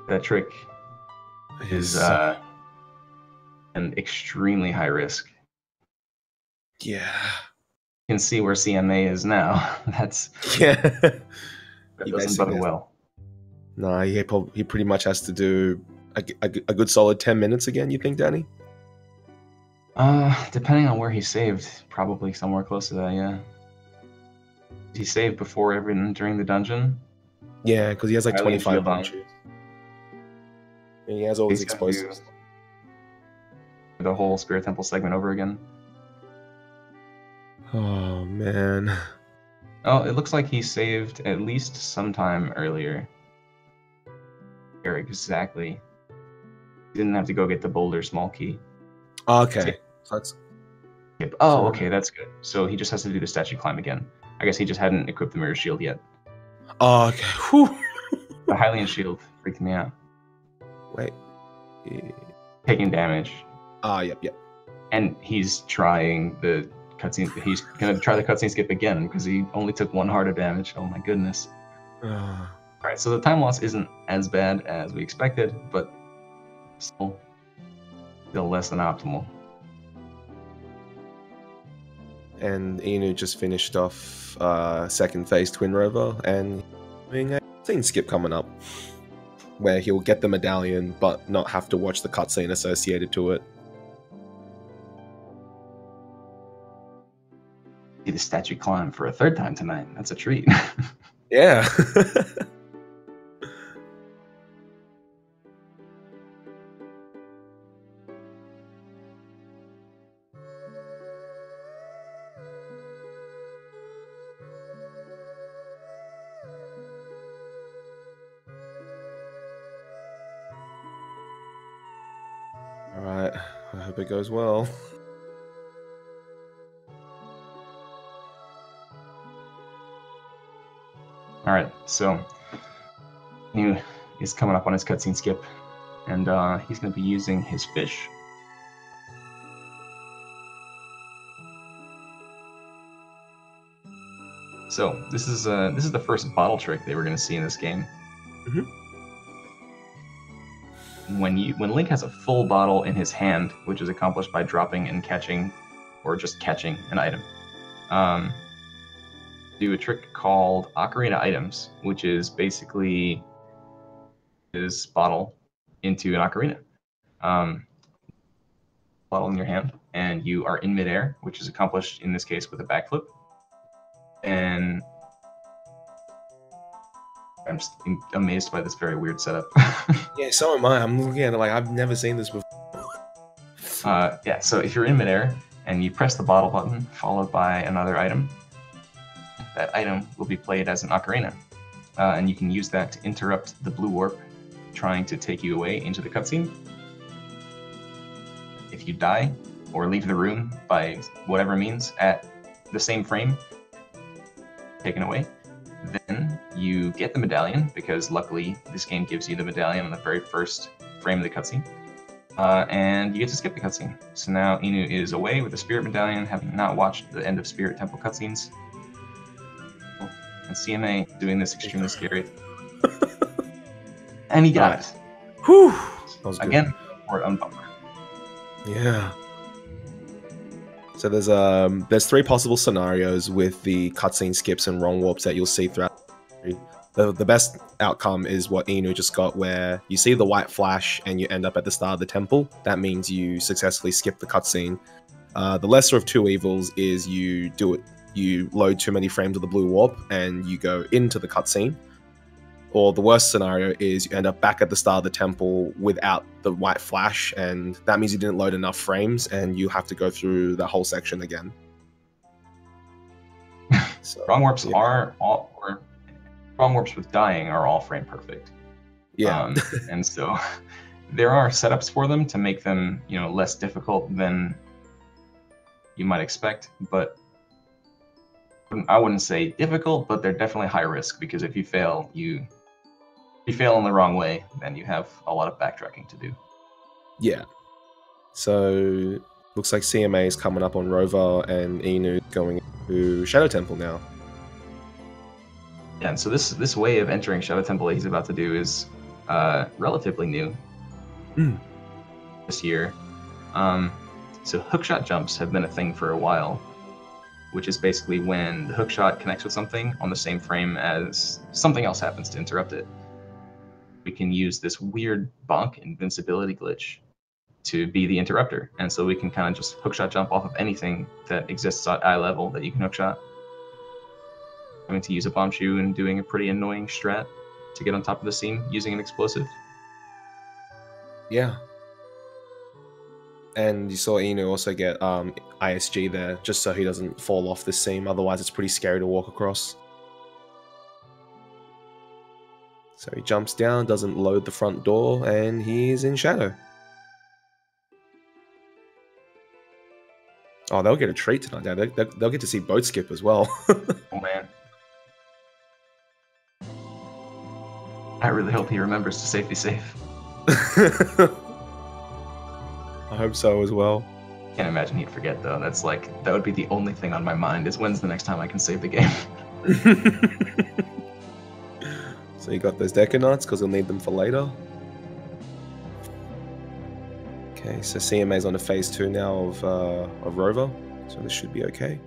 That trick is an extremely high risk. Yeah. You can see where CMA is now. That doesn't bode well. No, he pretty much has to do a good solid 10 minutes again, you think, Danny? Depending on where he saved, probably somewhere close to that, yeah. Did he save before during the dungeon? Yeah, because he has like 25 Bombchus. And he has all his explosives. The whole Spirit Temple segment over again. Oh, man. Oh, it looks like he saved at least sometime earlier. Where exactly? He didn't have to go get the Boulder small key. Okay. So that's... Oh, okay, that's good. So he just has to do the statue climb again. I guess he just hadn't equipped the mirror shield yet. Oh, okay. Whew. The Hylian shield freaked me out. Wait. Taking damage. Yep. And he's trying the cutscene. He's gonna try the cutscene skip again because he only took 1 heart of damage. Oh my goodness. Alright, so the time loss isn't as bad as we expected, but still less than optimal. And Inu just finished off second phase Twin Rover, and having a scene skip coming up, where he'll get the medallion, but not have to watch the cutscene associated to it. See the statue climb for a 3rd time tonight. That's a treat. Yeah. Alright, I hope it goes well. Alright, so Inu is coming up on his cutscene skip, and he's going to be using his fish. So this is the first bottle trick they were going to see in this game. Mm-hmm. When Link has a full bottle in his hand, which is accomplished by dropping and catching, or just catching an item, do a trick called Ocarina items, which is basically this bottle into an ocarina. Bottle in your hand, and you are in midair, which is accomplished in this case with a backflip. And I'm just amazed by this very weird setup. Yeah, so am I. I'm looking at it like I've never seen this before. Yeah, so if you're in midair and you press the bottle button followed by another item, that item will be played as an ocarina. And you can use that to interrupt the blue warp trying to take you away into the cutscene. If you die or leave the room by whatever means at the same frame, taken away, then you get the medallion, because luckily this game gives you the medallion on the very first frame of the cutscene. And you get to skip the cutscene. So now Inu is away with the Spirit Medallion, having not watched the end of Spirit Temple cutscenes. And CMA doing this extremely scary. And he got it. Whew! That was good. Again, or unbumper. Yeah. So there's 3 possible scenarios with the cutscene skips and wrong warps that you'll see throughout the best outcome is what Inu just got, where you see the white flash and you end up at the start of the temple. That means you successfully skip the cutscene. The lesser of 2 evils is you load too many frames of the blue warp and you go into the cutscene. Or the worst scenario is you end up back at the start of the temple without the white flash, and that means you didn't load enough frames and you have to go through the whole section again. So, wrong warps yeah. are all, or wrong warps with dying are all frame perfect. Yeah. And so there are setups for them to make them, less difficult than you might expect, but I wouldn't say difficult, but they're definitely high risk, because if you fail, if you fail in the wrong way, then you have a lot of backtracking to do. Yeah. So looks like CMA is coming up on Rover and Inu going to Shadow Temple now. Yeah, and so this way of entering Shadow Temple that he's about to do is relatively new this year. So hookshot jumps have been a thing for a while, which is basically when the hookshot connects with something on the same frame as something else happens to interrupt it. We can use this weird bonk invincibility glitch to be the interrupter, and so we can kind of just hookshot jump off of anything that exists at eye level that you can hookshot. Having to use a bomb shoe and doing a pretty annoying strat to get on top of the seam using an explosive. Yeah. And you saw Inu also get ISG there, just so he doesn't fall off the seam, otherwise it's pretty scary to walk across. So he jumps down, doesn't load the front door, and he's in Shadow. Oh, they'll get a treat tonight. They'll get to see boat skip as well. Oh man. I really hope he remembers to safety save. I hope so as well. Can't imagine he'd forget though. That would be the only thing on my mind is when's the next time I can save the game. So you got those Decanots because he'll need them for later. Okay, so CMA's on to phase 2 now of Rover, so this should be okay.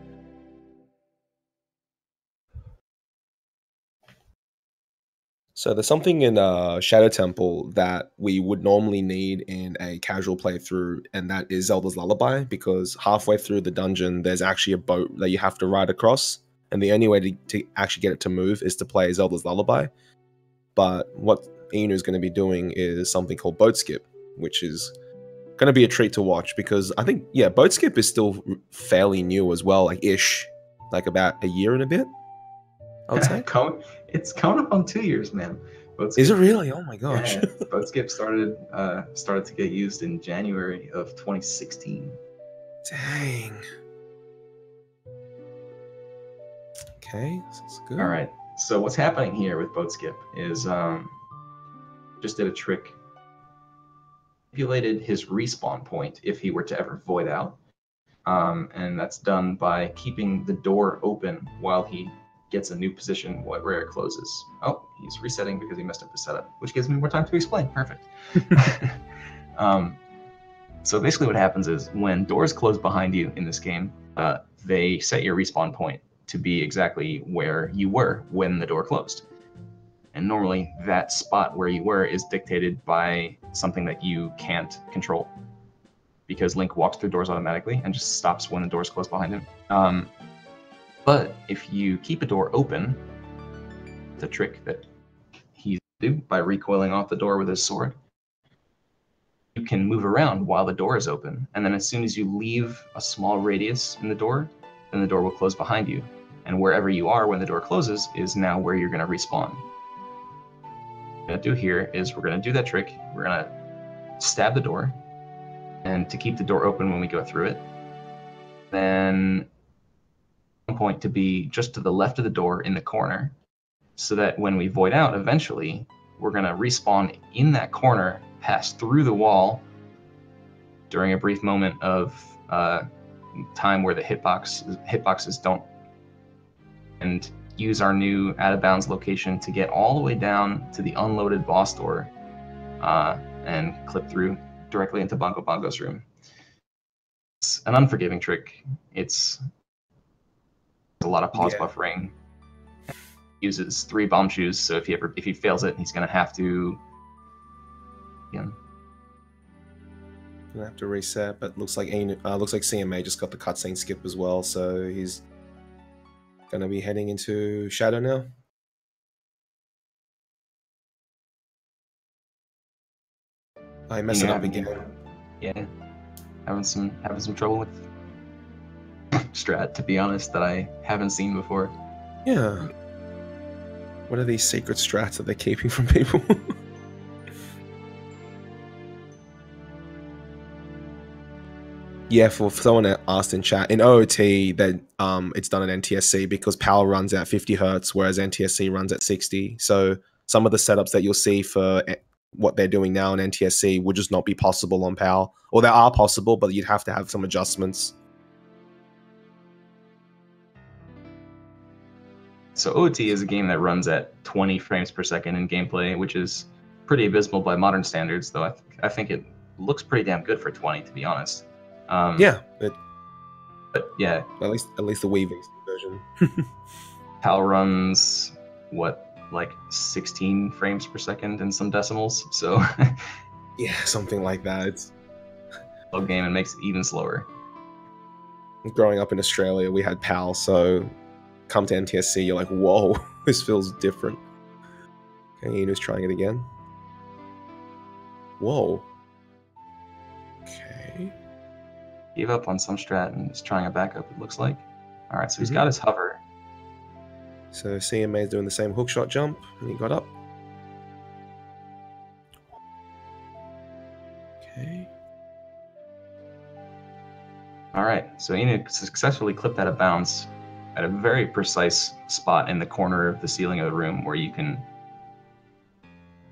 So there's something in Shadow Temple that we would normally need in a casual playthrough, and that is Zelda's Lullaby, because halfway through the dungeon, there's actually a boat that you have to ride across, and the only way to actually get it to move is to play Zelda's Lullaby. But what Inu is going to be doing is something called Boat Skip, which is going to be a treat to watch, because I think, yeah, Boat Skip is still fairly new as well, like about a year and a bit, I would say. It's coming up on 2 years, man. Is it really? Oh my gosh. Yeah, Boat Skip started to get used in January of 2016. Dang. Okay, this is good. All right. So what's happening here with Boat Skip is just did a trick. Manipulated his respawn point if he were to ever void out, and that's done by keeping the door open while he gets a new position where it closes. Oh, he's resetting because he messed up his setup, which gives me more time to explain. Perfect. So basically what happens is when doors close behind you in this game, they set your respawn point to be exactly where you were when the door closed. And normally that spot where you were is dictated by something that you can't control, because Link walks through doors automatically and just stops when the doors close behind him. But if you keep a door open, the trick that do by recoiling off the door with his sword. You can move around while the door is open, and then as soon as you leave a small radius in the door, then the door will close behind you. And wherever you are when the door closes is now where you're going to respawn. What we're going to do here is we're going to do that trick. We're going to stab the door, and to keep the door open when we go through it, then one point to be just to the left of the door in the corner, so that when we void out eventually, we're going to respawn in that corner, pass through the wall during a brief moment of time where the hitboxes don't, and use our new out-of-bounds location to get all the way down to the unloaded boss door and clip through directly into Bongo Bongo's room. It's an unforgiving trick. It's a lot of pause buffering. Uses 3 bomb shoes, so if he fails it, he's gonna have to gonna have to reset. But looks like CMA just got the cutscene skip as well, so he's gonna be heading into Shadow now. I messed it up again. Yeah, having some trouble with strat, to be honest, that I haven't seen before. Yeah. What are these secret strats that they're keeping from people? Yeah, for someone that asked in chat, in OOT, that it's done at NTSC because power runs at 50 hertz, whereas NTSC runs at 60. So some of the setups that you'll see for what they're doing now in NTSC would just not be possible on PAL. Or they are possible, but you'd have to have some adjustments. So OOT is a game that runs at 20 frames per second in gameplay, which is pretty abysmal by modern standards, though I think it looks pretty damn good for 20, to be honest. Yeah, but yeah, at least the Wii version. PAL runs like 16 frames per second in some decimals, so yeah, something like that. It's a slow game and makes it even slower. Growing up in Australia, we had PAL, so come to NTSC, you're like, whoa, this feels different. Okay, Inu's trying it again. Whoa. Okay. Gave up on some strat and is trying a backup, it looks like. All right, so he's got his hover. So CMA is doing the same hookshot jump, and he got up. Okay. All right, so Inu successfully clipped out of bounds at a very precise spot in the corner of the ceiling of the room where you can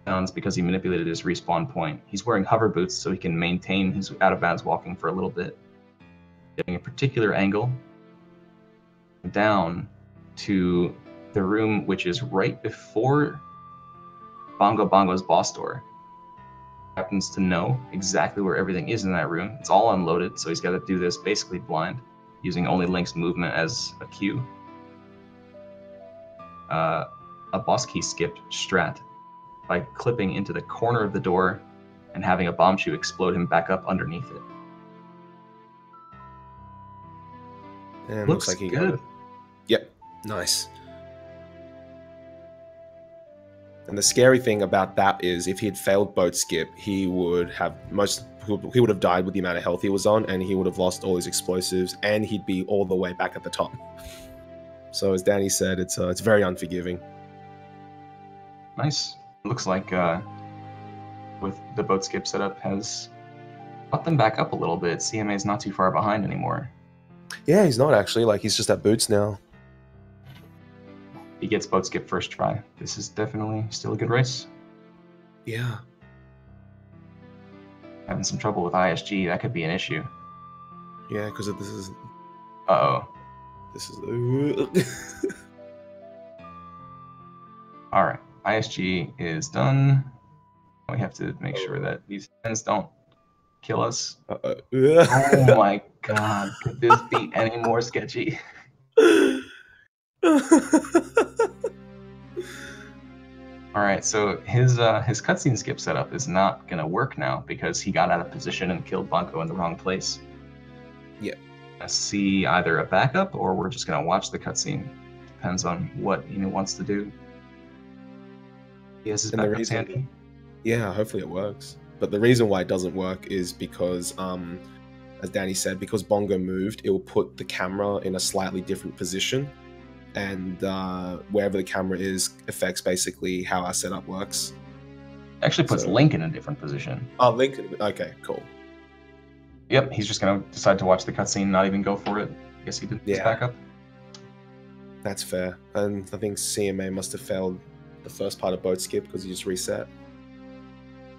bounds because he manipulated his respawn point. He's wearing hover boots so he can maintain his out of bounds walking for a little bit. Getting a particular angle down to the room which is right before Bongo Bongo's boss door. Happens to know exactly where everything is in that room. It's all unloaded, so he's got to do this basically blind, using only Link's movement as a cue. A boss key skip strat by clipping into the corner of the door and having a bomb shoe explode him back up underneath it. And looks like he good. got it. Yep, nice. And the scary thing about that is, if he had failed boat skip, he would have died with the amount of health he was on, and he would have lost all his explosives, and he'd be all the way back at the top. So as Danny said, it's very unforgiving. Nice. Looks like with the boat skip setup has brought them back up a little bit. CMA's not too far behind anymore. Yeah, he's not actually. Like, he's just at boots now. He gets boat skip first try. This is definitely still a good race. Yeah. Having some trouble with ISG, that could be an issue. Yeah, because this is... Uh-oh. This is... Alright, ISG is done. We have to make sure that these fans don't kill us. Uh-oh. Oh my god, could this be any more sketchy? Alright, so his cutscene skip setup is not going to work now because he got out of position and killed Bongo in the wrong place. Yeah. See either a backup or we're just going to watch the cutscene. Depends on what Inu wants to do. He has his And the backups reason, handy. yeah, hopefully it works. But the reason why it doesn't work is because, as Danny said, because Bongo moved, it will put the camera in a slightly different position, and wherever the camera is affects basically how our setup works. Actually puts So- Link in a different position. Oh, Lincoln. Okay, cool. Yep, he's just gonna decide to watch the cutscene, not even go for it. Guess he did his Yeah. backup. That's fair. And I think CMA must have failed the first part of Boat Skip because he just reset.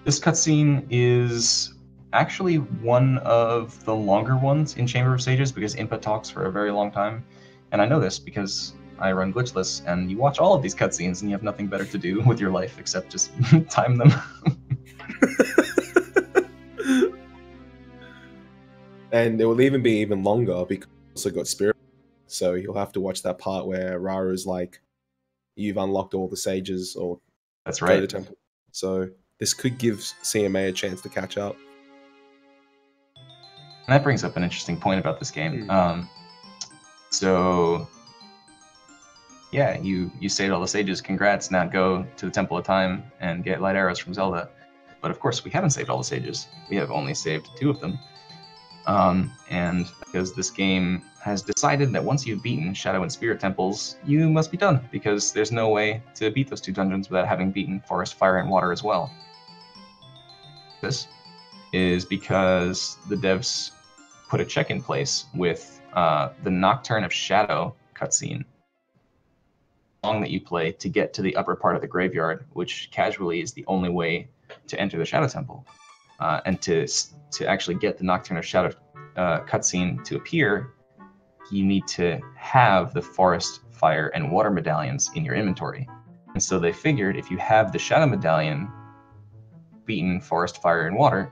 This cutscene is actually one of the longer ones in Chamber of Sages because input talks for a very long time. And I know this because I run Glitchless, and you watch all of these cutscenes and you have nothing better to do with your life except just time them. And it will even be even longer because you also got Spirit. So you'll have to watch that part where Raru's like, you've unlocked all the sages or That's go to the right. temple. So this could give CMA a chance to catch up. And that brings up an interesting point about this game. So, yeah, you saved all the sages. Congrats. Now go to the Temple of Time and get light arrows from Zelda. But of course, we haven't saved all the sages. We have only saved 2 of them. And because this game has decided that once you've beaten Shadow and Spirit Temples, you must be done, because there's no way to beat those 2 dungeons without having beaten Forest, Fire, and Water as well. This is because the devs put a check in place with the Nocturne of Shadow cutscene, song that you play to get to the upper part of the graveyard, which casually is the only way to enter the Shadow Temple. And to actually get the Nocturne of Shadow cutscene to appear, you need to have the Forest, Fire, and Water medallions in your inventory. And so they figured if you have the Shadow medallion, beaten Forest, Fire, and Water,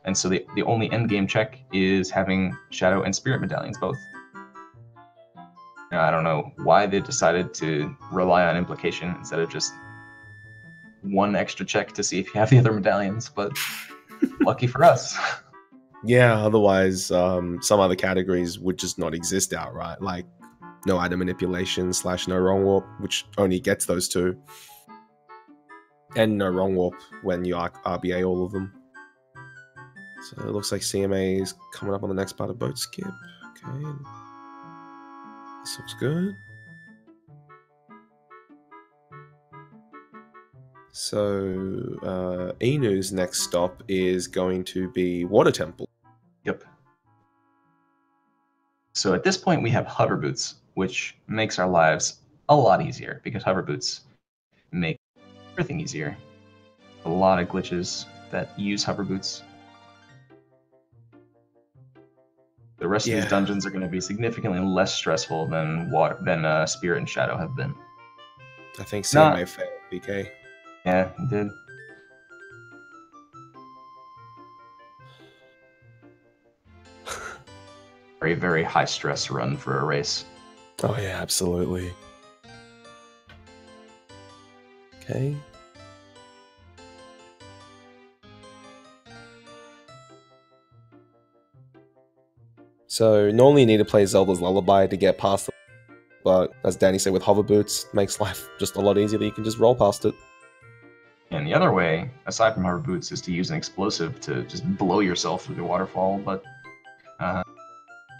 and so the only endgame check is having Shadow and Spirit medallions both. Now, I don't know why they decided to rely on implication instead of just one extra check to see if you have the other medallions, but lucky for us. Yeah, otherwise some other categories would just not exist outright, like no item manipulation / no wrong warp, which only gets those 2. And no wrong warp when you RBA all of them. So it looks like CMA is coming up on the next part of Boat Skip. Okay. This looks good. So Inu's next stop is going to be Water Temple. Yep. So at this point we have hover boots, which makes our lives a lot easier because hover boots make everything easier. A lot of glitches that use hover boots. The rest of these dungeons are going to be significantly less stressful than Spirit and Shadow have been. I think CMA failed, BK. Yeah, it did. Very, very high stress run for a race. Oh yeah, absolutely. Okay. So normally you need to play Zelda's Lullaby to get past it, but as Danny said, with hover boots, it makes life just a lot easier that you can just roll past it. And the other way, aside from hover boots, is to use an explosive to just blow yourself through the waterfall, but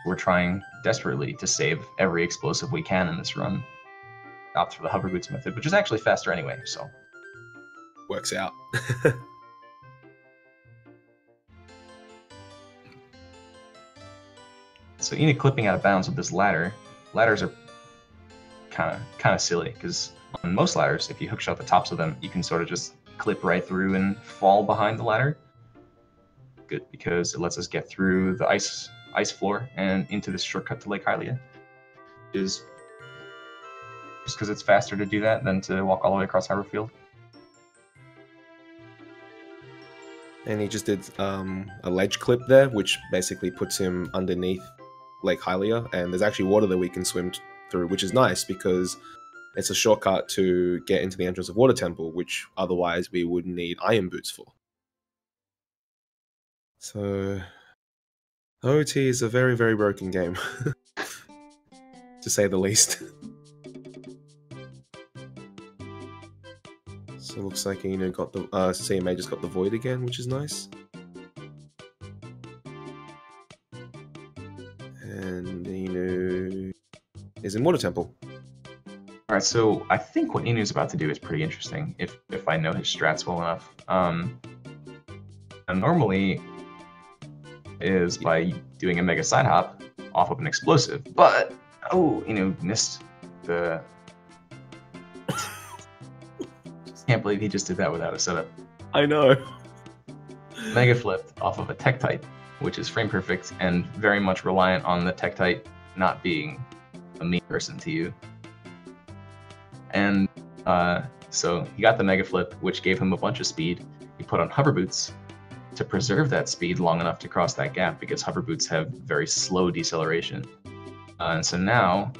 we're trying desperately to save every explosive we can in this run. Opt for the hover boots method, which is actually faster anyway, so. Works out. So Ina clipping out of bounds with this ladder. Ladders are kind of silly, because on most ladders, if you hookshot the tops of them, you can sort of just clip right through and fall behind the ladder. Good, because it lets us get through the ice floor and into this shortcut to Lake Hylia. Is just because it's faster to do that than to walk all the way across Harborfield. And he just did a ledge clip there, which basically puts him underneath Lake Hylia, and there's actually water that we can swim through, which is nice because it's a shortcut to get into the entrance of Water Temple, which otherwise we would need iron boots for. So OT is a very, very broken game, to say the least. So So it looks like got the CMA just got the void again, which is nice. And is in Water Temple. All right, so I think what Inu's about to do is pretty interesting if I know his strats well enough. And normally is by doing a mega side hop off of an explosive, but missed the. Can't believe he just did that without a setup. I know. Mega flipped off of a Tektite, which is frame perfect and very much reliant on the Tektite not being a mean person to you. And so he got the Mega Flip, which gave him a bunch of speed. He put on hover boots to preserve that speed long enough to cross that gap because hover boots have very slow deceleration. And so now,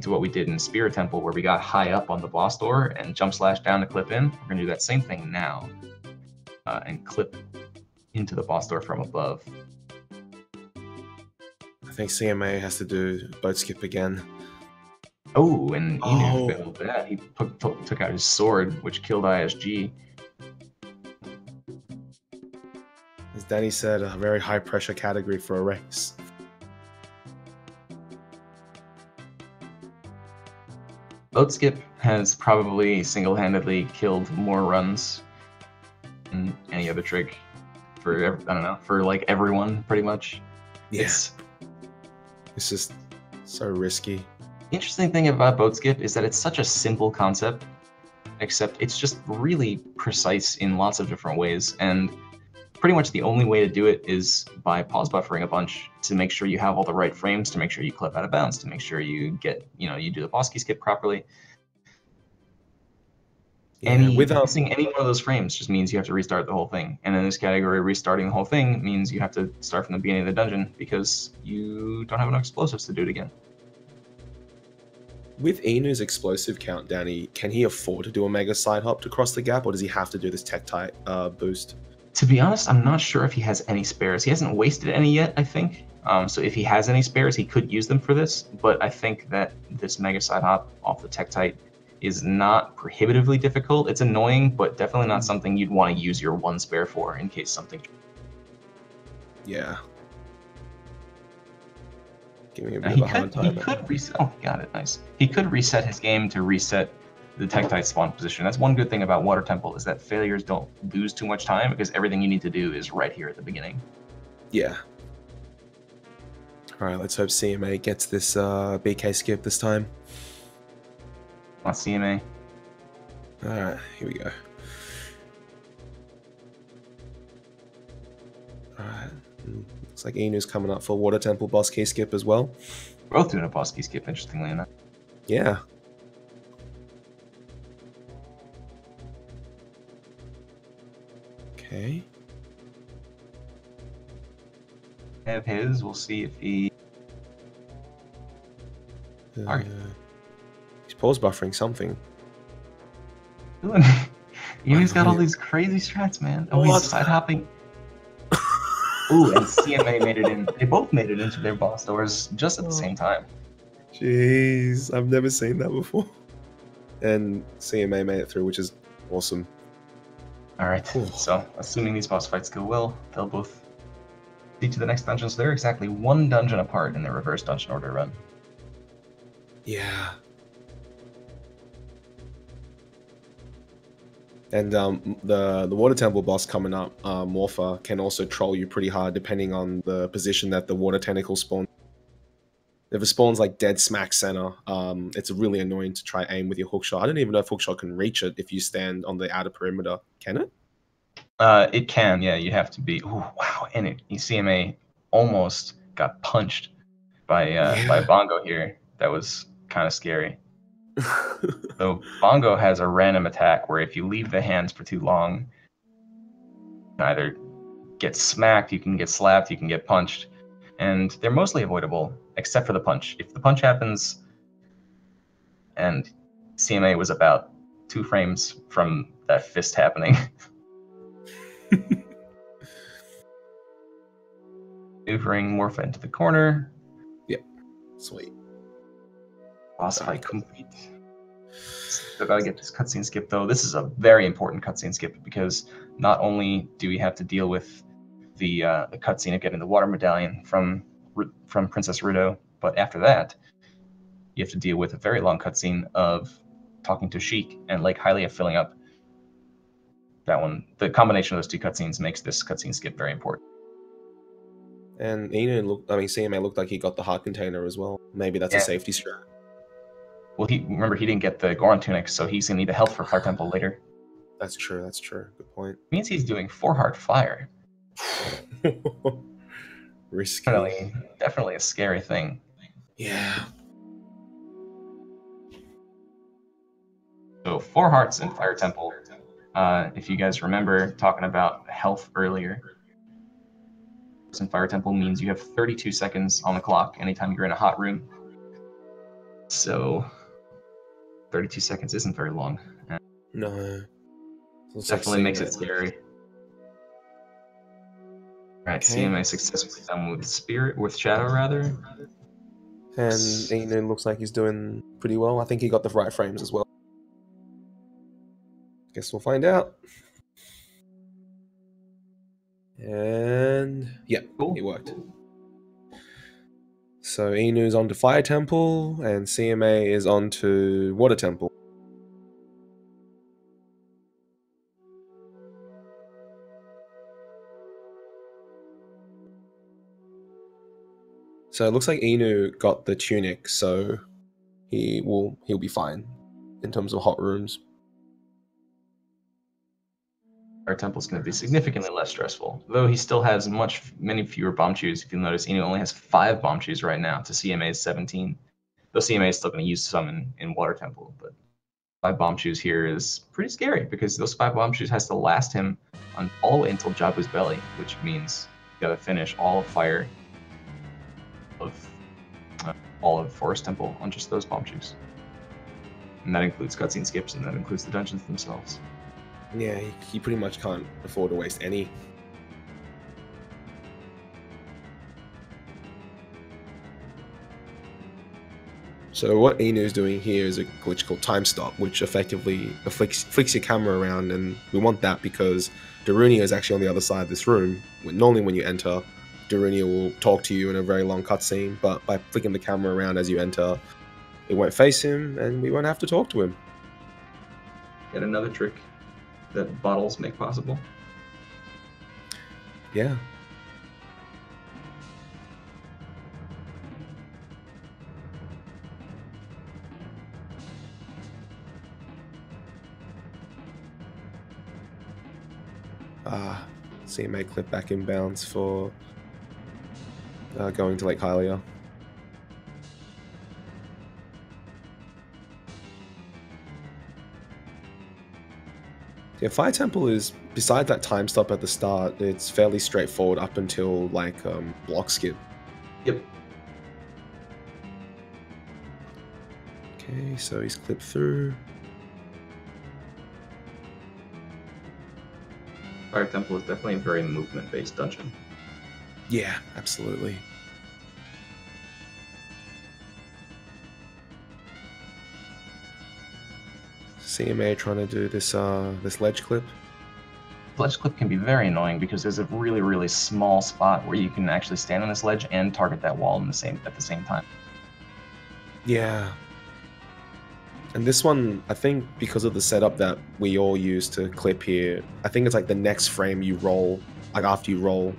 to what we did in Spirit Temple, where we got high up on the boss door and jump slash down to clip in, we're going to do that same thing now and clip into the boss door from above. I think CMA has to do boat skip again. Oh, and Inu failed that. He took out his sword, which killed ISG. As Danny said, a very high pressure category for a race. Boat skip has probably single-handedly killed more runs than any other trick for for like everyone pretty much. Yeah. It's just so risky. Interesting thing about boat skip is that it's such a simple concept, except it's just really precise in lots of different ways, and pretty much the only way to do it is by pause buffering a bunch to make sure you have all the right frames, to make sure you clip out of bounds, to make sure you get, you do the boss key skip properly. Yeah, missing any one of those frames just means you have to restart the whole thing. And in this category, restarting the whole thing means you have to start from the beginning of the dungeon because you don't have enough explosives to do it again. With Inu's explosive count, Danny, can he afford to do a mega side hop to cross the gap, or does he have to do this Tektite boost? To be honest, I'm not sure if he has any spares. He hasn't wasted any yet, I think. So if he has any spares, he could use them for this. But I think that this mega side hop off the Tektite is not prohibitively difficult. It's annoying, but definitely not something you'd want to use your one spare for in case something. Yeah. Give me a bit of a hard time. He could reset. Oh, got it. Nice. He could reset his game to reset the Tektite spawn position. That's one good thing about Water Temple, is that failures don't lose too much time because everything you need to do is right here at the beginning. Yeah. All right, let's hope CMA gets this BK skip this time. On CMA. All right, here we go. All right. Looks like Inu's coming up for Water Temple boss key skip as well. We're both doing a boss key skip, interestingly enough. Yeah. Okay. Have his. We'll see if he. Alright. He's pause buffering something. Inu's got all these crazy strats, man. Oh, he's side hopping. Ooh, and CMA made it in. They both made it into their boss doors just at the same time. Jeez, I've never seen that before. And CMA made it through, which is awesome. Alright, so assuming these boss fights go well, they'll both lead to the next dungeon. So they're exactly one dungeon apart in their reverse dungeon order run. Yeah. And the Water Temple boss coming up, Morpher, can also troll you pretty hard depending on the position that the water tentacle spawns. If it spawns like dead smack center, it's really annoying to try aim with your hookshot. I don't even know if hookshot can reach it if you stand on the outer perimeter. Can it? It can, yeah. You have to be. Ooh, wow! And CMA almost got punched by Bongo here. That was kind of scary. So Bongo has a random attack where if you leave the hands for too long, you can either get smacked, you can get slapped, you can get punched, and they're mostly avoidable except for the punch. If the punch happens, and CMA was about 2 frames from that fist happening. Maneuvering Morpha into the corner. Yep. Sweet. Boss fight complete. Still gotta get this cutscene skip though. This is a very important cutscene skip because not only do we have to deal with the cutscene of getting the water medallion from Princess Ruto, but after that, you have to deal with a very long cutscene of talking to Sheik and Lake Hylia filling up. That one, the combination of those two cutscenes makes this cutscene skip very important. And CMA looked like he got the heart container as well. Maybe that's a safety strat. Well, remember he didn't get the Goron tunic, so he's gonna need the health for Fire Temple later. That's true. That's true. Good point. Means he's doing 4-heart fire. Risky. Definitely a scary thing. Yeah. So 4 hearts in Fire Temple. If you guys remember talking about health earlier, in Fire Temple means you have 32 seconds on the clock anytime you're in a hot room. So 32 seconds isn't very long. No. Definitely makes it scary. Alright, Okay. CMA successfully done with Shadow rather. And Inu looks like he's doing pretty well. I think he got the right frames as well. Guess we'll find out. And yeah, cool. It worked. So Inu's on to Fire Temple, and CMA is on to Water Temple. So it looks like Inu got the tunic, so he'll be fine in terms of hot rooms. Our temple's going to be significantly less stressful, though he still has many fewer bomb chews. If you'll notice, Inu only has 5 bomb chews right now to CMA's 17. Though CMA is still going to use some in Water Temple, but 5 bomb chews here is pretty scary because those 5 bomb chews has to last him all the way until Jabu's belly, which means you got to finish all of Fire all of Forest Temple on just those bomb chews, and that includes cutscene skips and that includes the dungeons themselves. Yeah, he pretty much can't afford to waste any. So what Inu's doing here is a glitch called Time Stop, which effectively flicks your camera around, and we want that because Darunia is actually on the other side of this room. Normally when you enter, Darunia will talk to you in a very long cutscene, but by flicking the camera around as you enter, it won't face him, and we won't have to talk to him. Yet another trick that bottles make possible. Yeah. CMA clip back inbounds for going to Lake Hylia. Yeah, Fire Temple is, besides that time stop at the start, it's fairly straightforward up until like block skip. Yep. Okay, so he's clipped through. Fire Temple is definitely a very movement-based dungeon. Yeah, absolutely. CMA trying to do this this ledge clip. Ledge clip can be very annoying because there's a really, really small spot where you can actually stand on this ledge and target that wall at the same time. Yeah. And this one, I think because of the setup that we all use to clip here, I think it's like the next frame you roll, like after you roll,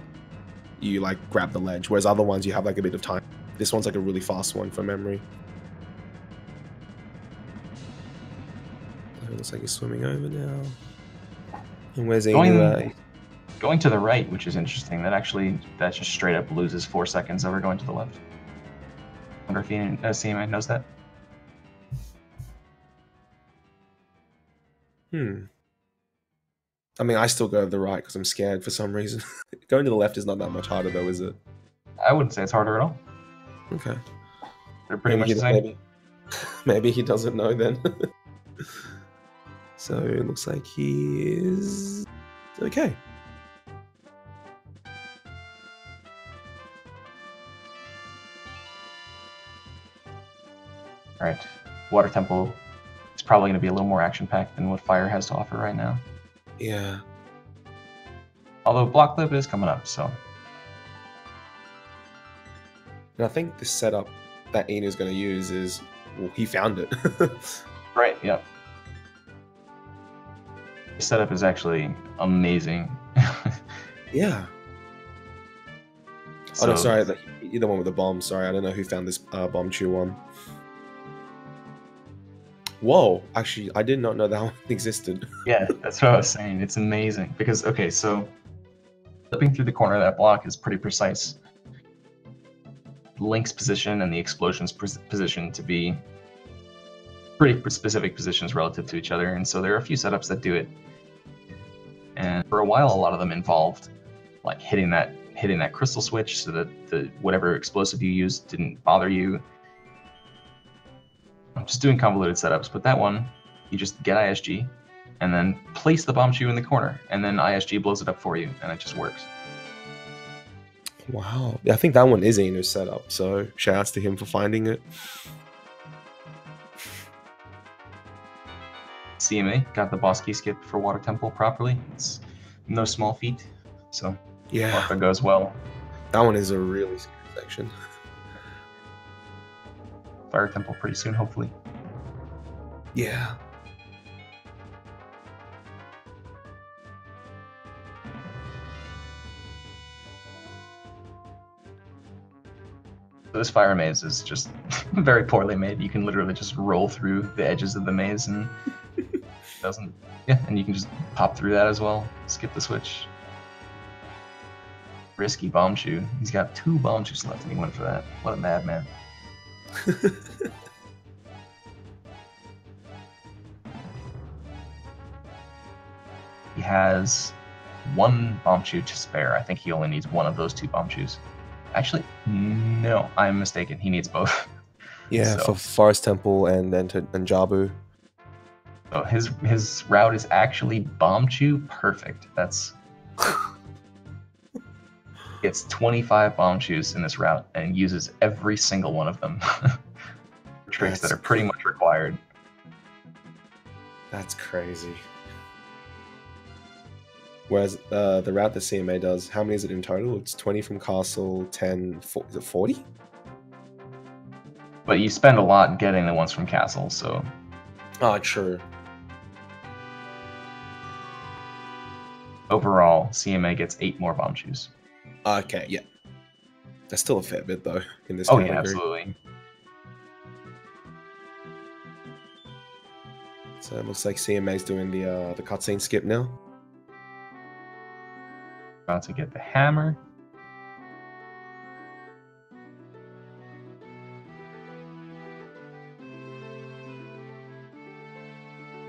you like grab the ledge, whereas other ones you have like a bit of time. This one's like a really fast one for memory. It looks like he's swimming over now. And where's Inu? Going to the right, which is interesting. That just straight up loses 4 seconds over going to the left. I wonder if CMA knows that. I mean, I still go to the right because I'm scared for some reason. Going to the left is not that much harder though, is it? I wouldn't say it's harder at all. Okay. They're pretty much the same. Maybe he doesn't know then. So it looks like he is okay. Alright. Water Temple is probably going to be a little more action-packed than what Fire has to offer right now. Yeah. Although Block Clip is coming up, so. And I think the setup that Ian is going to use is, well, he found it. Right, yep. The setup is actually amazing. Yeah. So, Oh no, sorry, you're the one with the bomb. Sorry, I don't know who found this bomb chew one. Whoa, actually, I did not know that one existed. yeah, that's what I was saying. It's amazing because, okay, so flipping through the corner of that block is pretty precise. Link's position and the explosion's position to be pretty specific positions relative to each other, and so there are a few setups that do it. And for a while, a lot of them involved like hitting that crystal switch so that the whatever explosive you used didn't bother you. I'm just doing convoluted setups, but that one, you just get ISG, and then place the bomb shoe in the corner, and then ISG blows it up for you, and it just works. Wow, I think that one is Inu's setup, so shout-outs to him for finding it. CMA got the boss key skip for Water Temple properly. It's no small feat, so Yeah, if it goes well. that one is a really scary section. Fire Temple pretty soon, hopefully. Yeah. This fire maze is just very poorly made. You can literally just roll through the edges of the maze and it doesn't. Yeah, and you can just pop through that as well. Skip the switch. Risky bomb shoe. He's got 2 bomb shoes left and he went for that. What a madman. He has 1 bomb shoe to spare. I think he only needs 1 of those 2 bomb shoes. Actually, no, I'm mistaken. He needs both. Yeah, for Forest Temple and then to Jabu. So his route is actually bomb chew perfect. That's gets 25 bomb chews in this route and uses every single one of them. Tricks that are pretty much required. That's crazy. Whereas the route that CMA does, how many is it in total? It's 20 from Castle, 10, is it 40? But you spend a lot getting the ones from Castle, so... Oh, true. Overall, CMA gets 8 more bomb chews. Okay, yeah. That's still a fair bit, though, in this Oh, category. yeah, absolutely. So it looks like CMA's doing the cutscene skip now. About to get the hammer.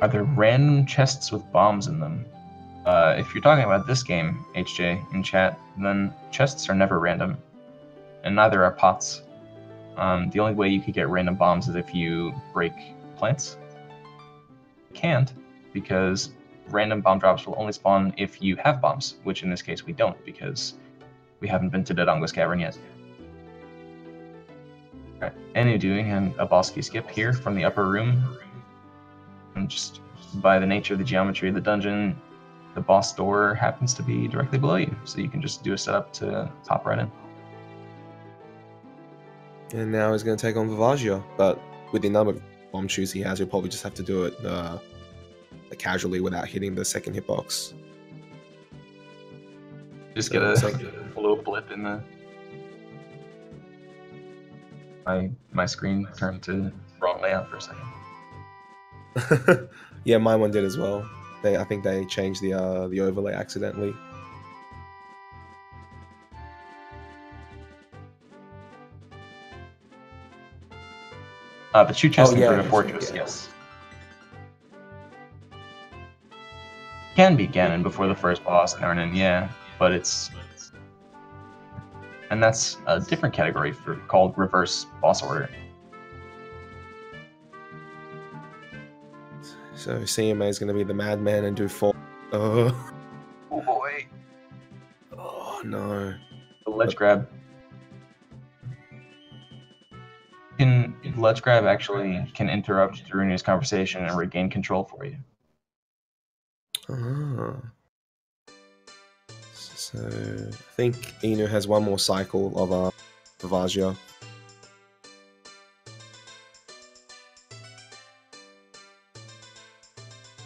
Are there random chests with bombs in them? If you're talking about this game, HJ, in chat, then chests are never random, and neither are pots. The only way you could get random bombs is if you break plants. You can't, because random bomb drops will only spawn if you have bombs, which in this case we don't, because we haven't been to Dodongo's Cavern yet. Alright, Enu doing a boss key skip here from the upper room. And just by the nature of the geometry of the dungeon, the boss door happens to be directly below you, so you can just do a setup to pop right in. And now he's going to take on Vivaggio, but with the number of bomb shoes he has, he'll probably just have to do it casually without hitting the second hitbox. Just So get it's a like- little blip in the... My screen turned to wrong layout for a second. Yeah, my one did as well. I think they changed the overlay accidentally. The shoe chest in yeah, Brute Fortress, yes. Can be Ganon before the first boss, Narnan, yeah, but it's... And that's a different category called reverse boss order. So CMA is going to be the madman and do 4. Oh boy. Oh no. The ledge grab. You can Ledge Grab actually can interrupt Daruna's conversation and regain control for you. Ah. So I think Inu has one more cycle of Vavagia.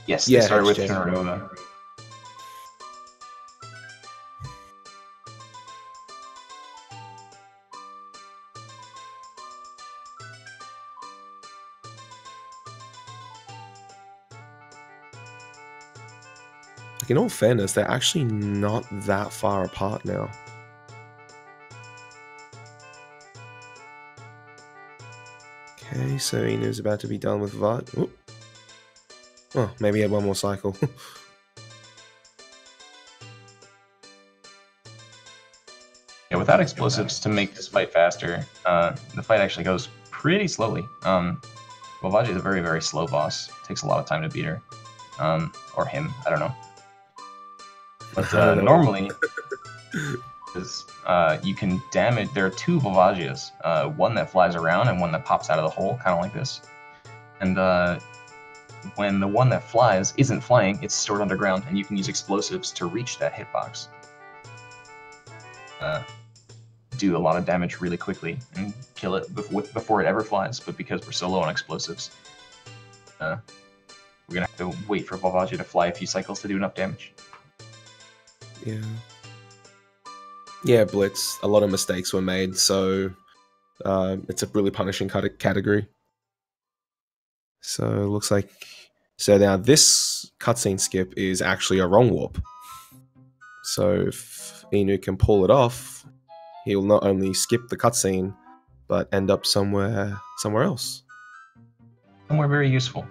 Yes, Yeah, they start with HJ. Terranova. Like, in all fairness, they're actually not that far apart now. Okay, so Inu's about to be done with Vavagia. Oh, maybe he had one more cycle. Yeah, without explosives to make this fight faster, the fight actually goes pretty slowly. Vavagia is a very, very slow boss. Takes a lot of time to beat her. Or him, I don't know. But I don't know. normally, you can damage. There are two Vavagias, one that flies around and one that pops out of the hole, kind of like this. And when the one that flies isn't flying, it's stored underground, and you can use explosives to reach that hitbox. Do a lot of damage really quickly and kill it before it ever flies. But because we're so low on explosives, we're gonna have to wait for Vavagia to fly a few cycles to do enough damage. Yeah. Yeah, Blitz. A lot of mistakes were made, so it's a really punishing category. So it looks like... So now this cutscene skip is actually a wrong warp. So if Inu can pull it off, he'll not only skip the cutscene, but end up somewhere else. Somewhere very useful.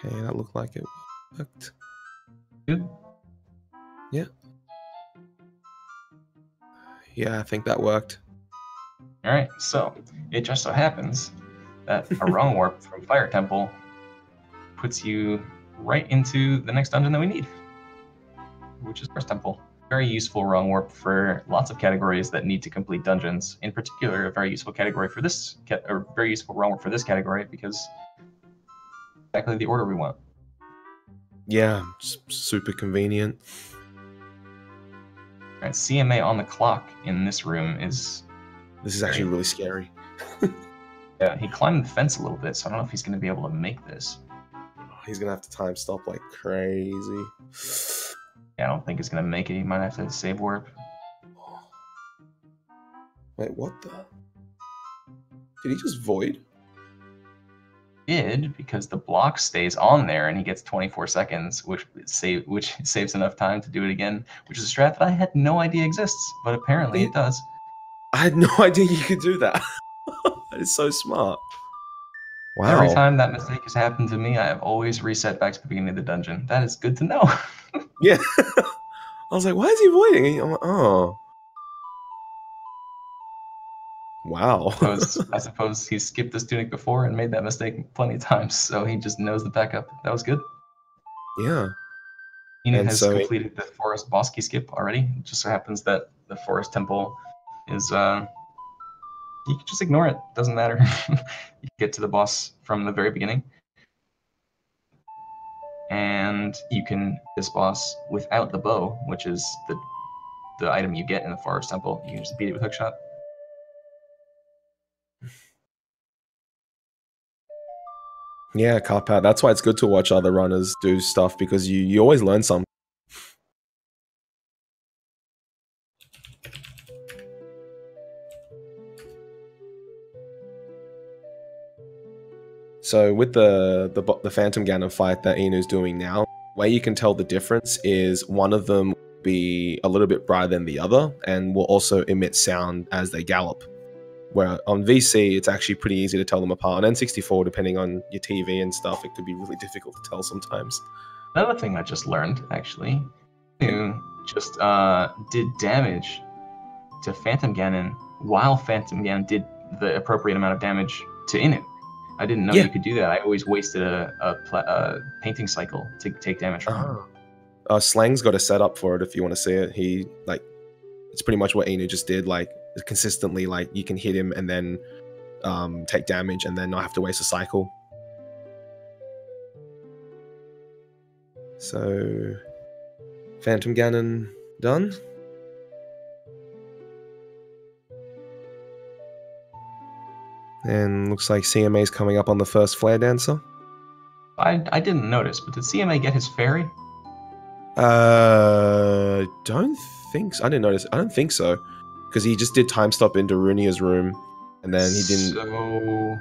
Okay, that looked like it worked. Good. Yeah. Yeah, I think that worked. Alright, so it just so happens that a wrong warp from Fire Temple puts you right into the next dungeon that we need, which is First Temple. Very useful wrong warp for lots of categories that need to complete dungeons. In particular, a very useful category for this, or very useful wrong warp for this category because exactly the order we want. Yeah, super convenient. Alright, CMA on the clock in this room is... This is actually really scary. Yeah, he climbed the fence a little bit, so I don't know if he's going to be able to make this. He's gonna have to time stop like crazy. Yeah, I don't think he's going to make it. He might have to save warp. Wait, what the? Did he just void? Did, because the block stays on there and he gets 24 seconds, which saves enough time to do it again, which is a strat that I had no idea exists, but apparently it does. I had no idea you could do that. That is so smart. Wow. Every time that mistake has happened to me, I have always reset back to the beginning of the dungeon. That is good to know. Yeah. I was like, why is he voiding? I'm like, oh. Wow. I suppose he skipped this tunic before and made that mistake plenty of times, so he just knows the backup. That was good. Yeah. Inu And has so completed the Forest Boss Key skip already. It just so happens that the Forest Temple is... you can just ignore it. Doesn't matter. You can get to the boss from the very beginning. And you can this boss without the bow, which is the item you get in the Forest Temple. You can just beat it with hookshot. yeah, Carpat. That's why it's good to watch other runners do stuff, because you always learn something. So with the Phantom Ganon fight that Inu's doing now, way you can tell the difference is one of them will be a little bit brighter than the other and will also emit sound as they gallop. Where on VC, it's actually pretty easy to tell them apart. On N64, depending on your TV and stuff, it could be really difficult to tell sometimes. Another thing I just learned, actually, Inu just did damage to Phantom Ganon while Phantom Ganon did the appropriate amount of damage to Inu. I didn't know Yeah. you could do that. I always wasted a painting cycle to take damage from him. Slang's got a setup for it if you want to see it. He like it's pretty much what Inu just did. Like consistently, like you can hit him and then take damage and then not have to waste a cycle. So Phantom Ganon done. And looks like CMA's coming up on the first Flare Dancer. I didn't notice, but did CMA get his fairy? Don't think so. I didn't notice. I don't think so, because he just did time stop into Runia's room, and then he didn't. So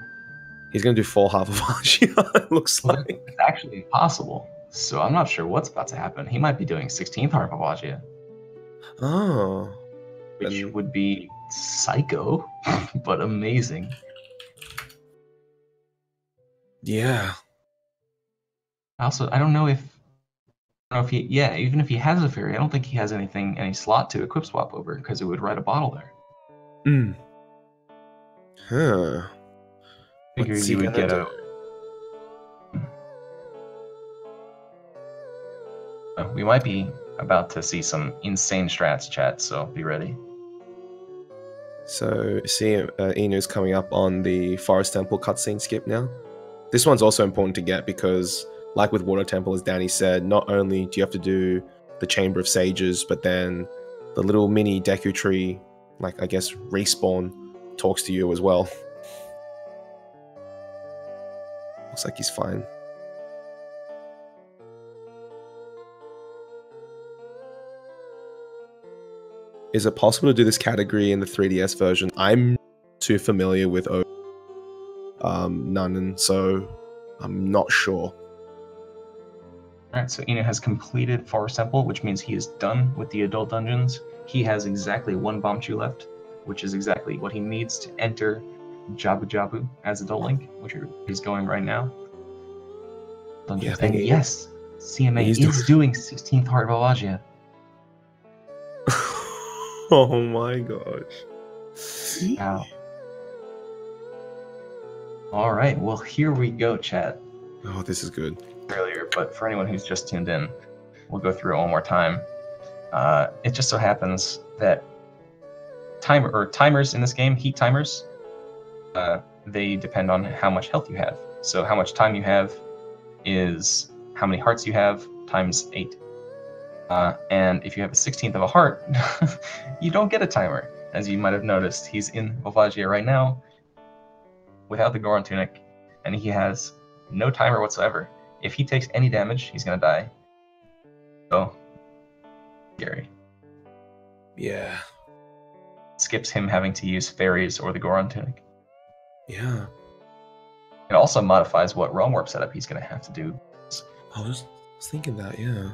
He's gonna do full half of Archia. It looks well, like it's actually possible. So I'm not sure what's about to happen. He might be doing 16th Heart of Awagia, oh, which then- would be psycho, but amazing. yeah. Also, I don't know if he, yeah, even if he has a fairy, I don't think he has any slot to equip swap over because it would write a bottle there. Hmm. Huh. Figure What's you he would gonna get do? we might be about to see some insane strats, chat. So be ready. So see, Inu's coming up on the Forest Temple cutscene skip now. This one's also important to get because, like with Water Temple, as Danny said, not only do you have to do the Chamber of Sages, but then the little mini Deku Tree, like I guess Respawn, talks to you as well. Looks like he's fine. Is it possible to do this category in the 3DS version? I'm too familiar with Nanan, so I'm not sure. Alright, so Inu has completed Forest Temple, which means he is done with the adult dungeons. He has exactly one Bombchu left, which is exactly what he needs to enter Jabu Jabu as Adult Link, which he's going right now. Dungeons. Yeah, And yes, CMA he's is doing 16th Heart of Awagia. Oh my gosh. Wow. Alright, well here we go, chat. Oh, this is good. Earlier, but for anyone who's just tuned in, we'll go through it one more time. It just so happens that timers in this game, heat timers, they depend on how much health you have. So how much time you have is how many hearts you have times 8. And if you have a 16th of a heart, you don't get a timer. As you might have noticed, he's in Volvagia right now without the Goron Tunic, and he has no timer whatsoever. If he takes any damage, he's gonna die. So, scary. Yeah. Skips him having to use fairies or the Goron Tunic. Yeah. It also modifies what Realm Warp setup he's gonna have to do. I was thinking that, yeah.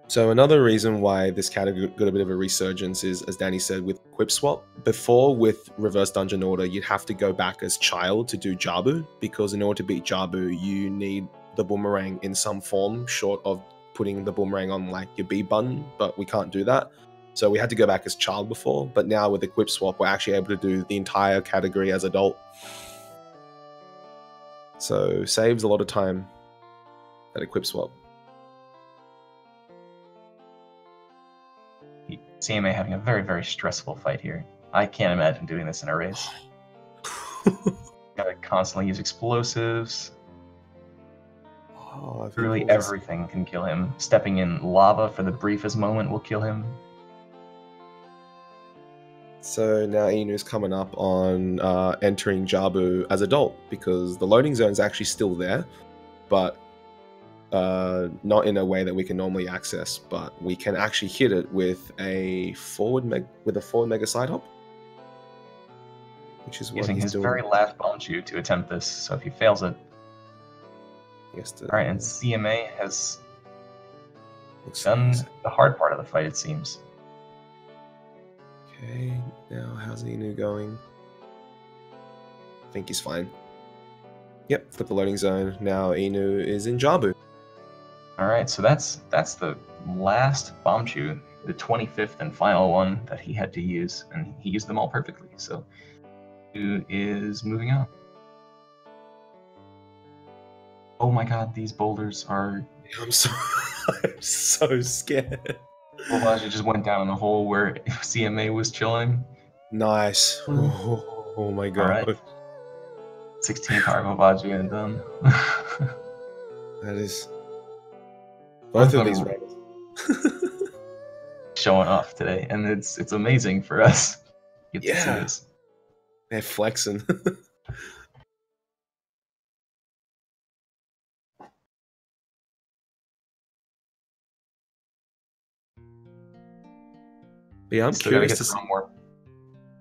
So another reason why this category got a bit of a resurgence is, as Danny said, with Equip Swap. Before, with Reverse Dungeon Order, you'd have to go back as Child to do Jabu, because in order to beat Jabu, you need the boomerang in some form, short of putting the boomerang on like your B button, but we can't do that. So we had to go back as Child before, but now with Equip Swap, we're actually able to do the entire category as Adult. So saves a lot of time at Equip Swap. CMA having a very, very stressful fight here. I can't imagine doing this in a race. Gotta constantly use explosives. Oh, Literally everything can kill him. Stepping in lava for the briefest moment will kill him. So now Inu's coming up on entering Jabu as Adult, because the loading zone's actually still there, but not in a way that we can normally access, but we can actually hit it with a forward mega side hop, which is what Using he's his doing. very last Bombchu to attempt this, so if he fails it... Alright, and CMA has done the hard part of the fight, it seems. Okay, now how's Inu going? I think he's fine. Yep, flip the loading zone. Now Inu is in Jabu. Alright, so that's the last Bombchu, the 25th and final one that he had to use, and he used them all perfectly, so Inu is moving on. Oh my god, these boulders are... I'm so, I'm so scared. Elijah just went down in a hole where CMA was chilling. Nice. Oh my god. Alright. 16 power Elijah and done. That is... Both of these them runners. showing off today, and it's amazing for us. You get to see this. They're flexing. But yeah, I'm Still gotta curious get to see. some more.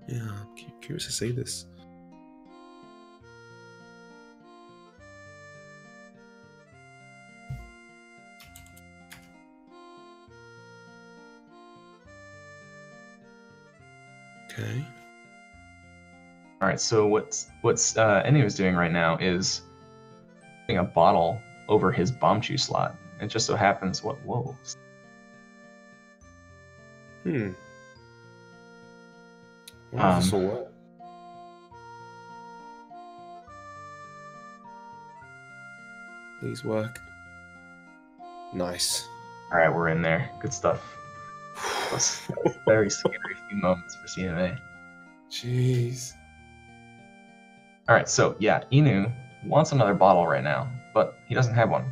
Yeah, I'm curious to see this. Okay. All right, so what's Enu is doing right now is putting a bottle over his bomb chew slot. It just so happens whoa. Wonder if this will work. Please work. Nice. All right, we're in there. Good stuff. That's very scary few moments for CMA. Jeez. All right, so yeah, Inu wants another bottle right now, but he doesn't have one.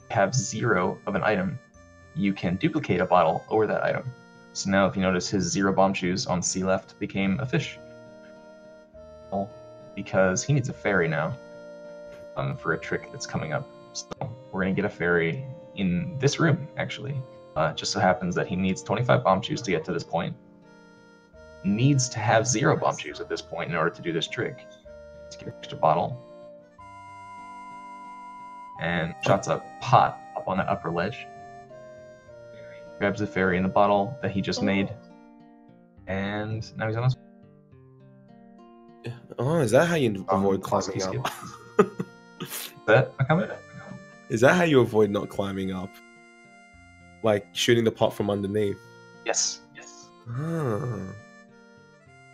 You have 0 of an item. You can duplicate a bottle over that item. So now if you notice, his 0 bomb chews on C left became a fish. Because he needs a fairy now for a trick that's coming up. So we're going to get a fairy in this room, actually. Just so happens that he needs 25 bomb chews to get to this point. Needs to have 0 bomb chews at this point in order to do this trick. Let's get an extra bottle. And shots a pot up on that upper ledge. Grabs the fairy in the bottle that he just made. And now he's on his... Oh, is that how you avoid climbing up? That a comment? Is that how you avoid not climbing up? Like shooting the pot from underneath? Yes. Ah.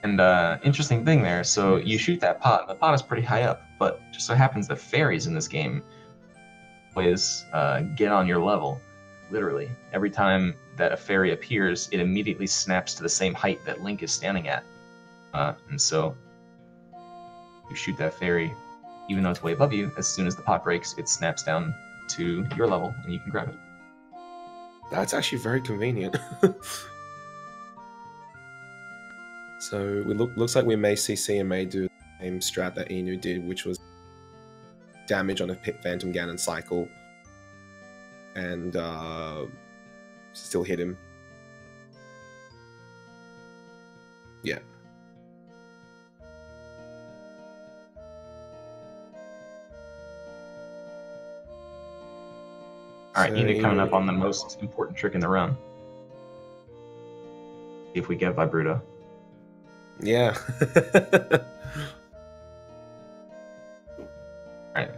And interesting thing there, so you shoot that pot, and the pot is pretty high up, but just so happens that fairies in this game always get on your level, literally. Every time that a fairy appears, it immediately snaps to the same height that Link is standing at. And so you shoot that fairy, even though it's way above you, as soon as the pot breaks, it snaps down to your level, and you can grab it. That's actually very convenient. So we looks like we may see CMA do the same strat that Inu did, which was damage on a Phantom Ganon cycle, and still hit him. Yeah. Alright, So Inu coming up Inu- on the most important trick in the run. See if we get Vibruta. Yeah. Alright.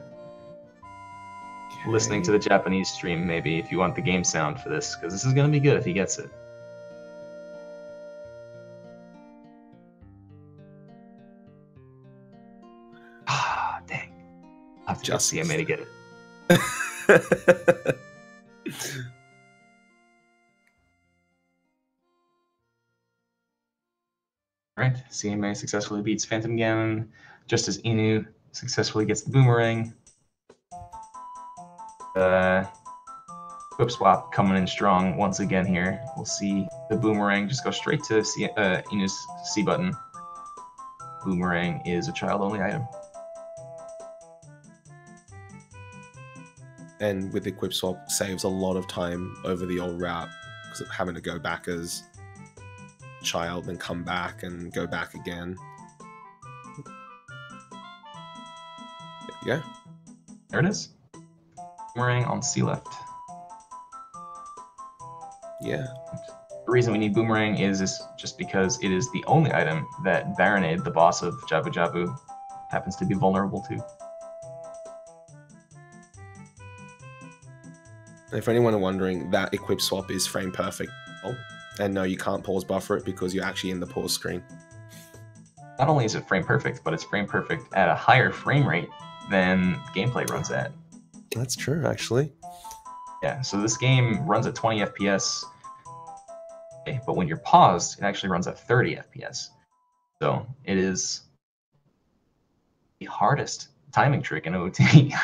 Listening to the Japanese stream, maybe, if you want the game sound for this, because this is going to be good if he gets it. Ah, dang. I'll have to just CMA to get it. Alright, CMA successfully beats Phantom Ganon, just as Inu successfully gets the Boomerang. Whip swap coming in strong once again here. We'll see the Boomerang just go straight to Inu's C button. Boomerang is a child-only item. And with the equip swap, saves a lot of time over the old route because of having to go back as child, then come back and go back again. There you go. There it is. Boomerang on C left. Yeah. The reason we need Boomerang is just because it is the only item that Baronade, the boss of Jabu Jabu, happens to be vulnerable to. And for anyone wondering, that equip swap is frame perfect. And no, you can't pause buffer it because you're actually in the pause screen. Not only is it frame perfect, but it's frame perfect at a higher frame rate than gameplay runs at. That's true, actually. Yeah, so this game runs at 20 FPS, but when you're paused, it actually runs at 30 FPS. So it is the hardest timing trick in OT,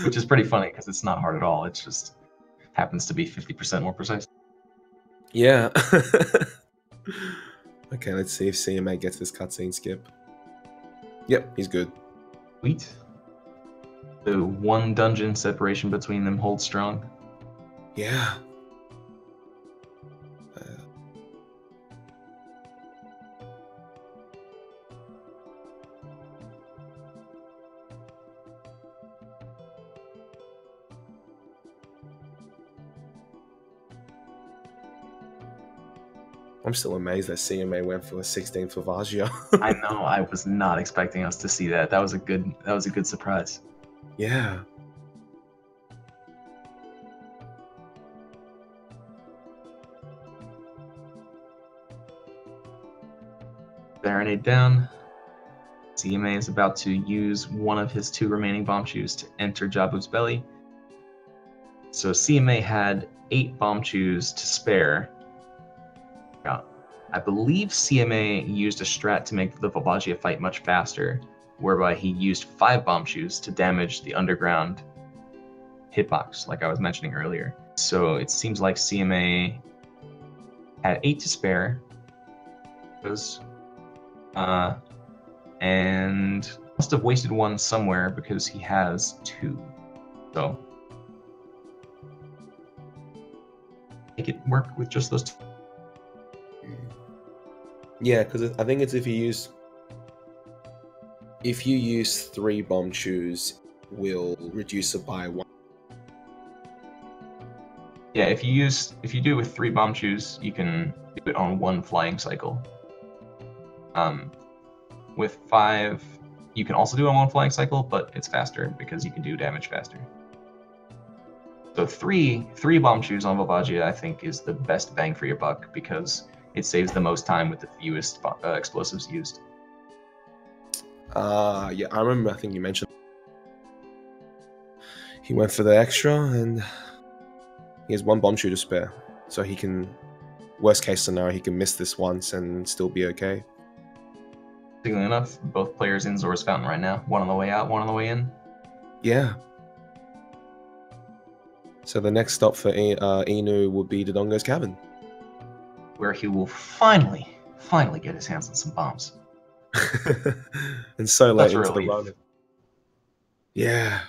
which is pretty funny because it's not hard at all. It just happens to be 50% more precise. Yeah. Okay, let's see if CMA gets this cutscene skip. Yep, he's good. Sweet. The one dungeon separation between them holds strong. Yeah. I'm still amazed that CMA went for a 16th for Vagia. I know. I was not expecting us to see that. That was a good surprise. Yeah. Baronade down. CMA is about to use one of his 2 remaining bomb chews to enter Jabu's belly. So CMA had 8 bomb chews to spare. I believe CMA used a strat to make the Volvagia fight much faster, whereby he used 5 bomb chews to damage the underground hitbox, like I was mentioning earlier. So it seems like CMA had 8 to spare, and must have wasted one somewhere because he has 2. So make it work with just those 2. Yeah, because I think it's if you use 3 bomb chews, will reduce it by 1. Yeah, if you do it with 3 bomb chews, you can do it on 1 flying cycle. With 5, you can also do it on 1 flying cycle, but it's faster because you can do damage faster. So 3 bomb chews on Volvagia, I think, is the best bang for your buck because it saves the most time with the fewest explosives used. Yeah, I remember. I think you mentioned he went for the extra, and he has 1 bomb chew to spare, so he can. Worst case scenario, he can miss this once and still be okay. Interestingly enough, both players in Zora's Fountain right now. One on the way out, one on the way in. Yeah. So the next stop for Inu will be Dodongo's cabin, where he will finally get his hands on some bombs. And so late That's a into the relief. run. Yeah.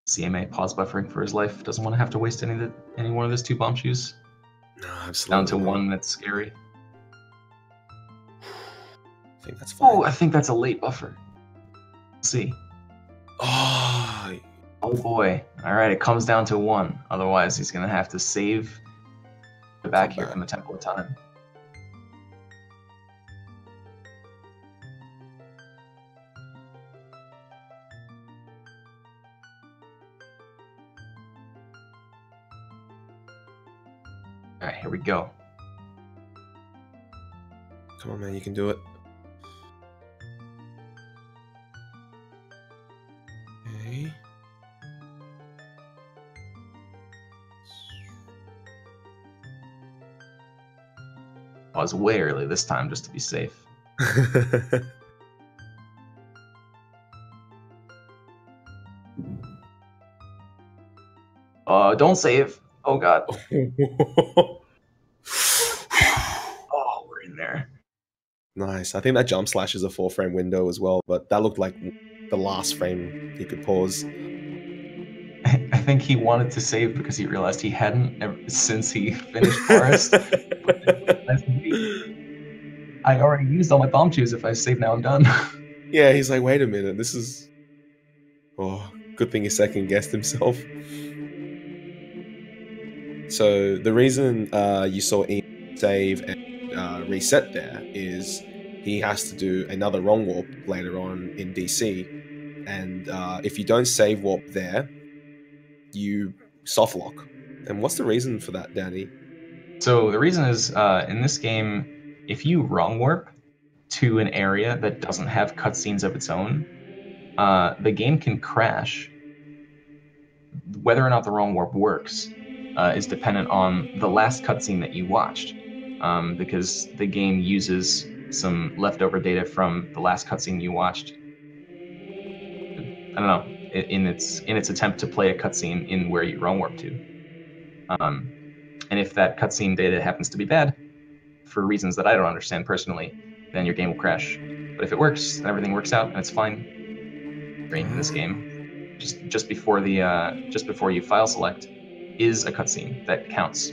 CMA pause buffering for his life. Doesn't want to have to waste any one of his 2 bomb chews. No, absolutely. Down to 1 that's scary. I think that's fine. Oh, I think that's a late buffer. Let's see. Oh. Oh boy. Alright, it comes down to 1. Otherwise, he's going to have to save the back here from the Temple of Time. Alright, here we go. Come on, man, you can do it. Okay. I was way early this time just to be safe. Don't save. Oh god. Oh, we're in there. Nice. I think that jump slash is a 4-frame window as well, but that looked like the last frame he could pause. I think he wanted to save because he realized he hadn't ever, since he finished Forest. I already used all my bomb chews. If I save now, I'm done. Yeah, he's like, wait a minute, this is... Oh, good thing he second-guessed himself. So the reason you saw Ian save and reset there is he has to do another wrong warp later on in DC, and if you don't save warp there, you soft lock. And what's the reason for that, Danny? So the reason is in this game, if you wrong warp to an area that doesn't have cutscenes of its own, the game can crash. Whether or not the wrong warp works is dependent on the last cutscene that you watched, because the game uses some leftover data from the last cutscene you watched. I don't know, in its attempt to play a cutscene in where you wrong warp to. And if that cutscene data happens to be bad, for reasons that I don't understand personally, then your game will crash. But if it works and everything works out and it's fine, great in this game. Just before you file select is a cutscene that counts.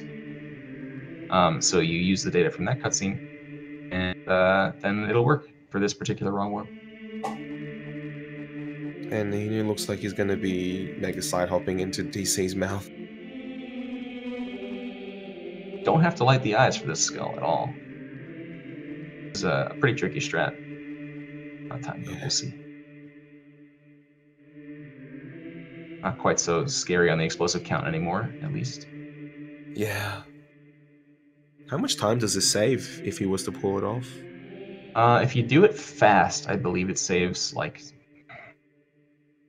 So you use the data from that cutscene, and then it'll work for this particular wrong warp. And he looks like he's going to be mega side hopping into DC's mouth. Don't have to light the eyes for this skill at all. It's a pretty tricky strat. Not time, but we'll see. Not quite so scary on the explosive count anymore, at least. Yeah. How much time does this save if he was to pull it off? If you do it fast, I believe it saves like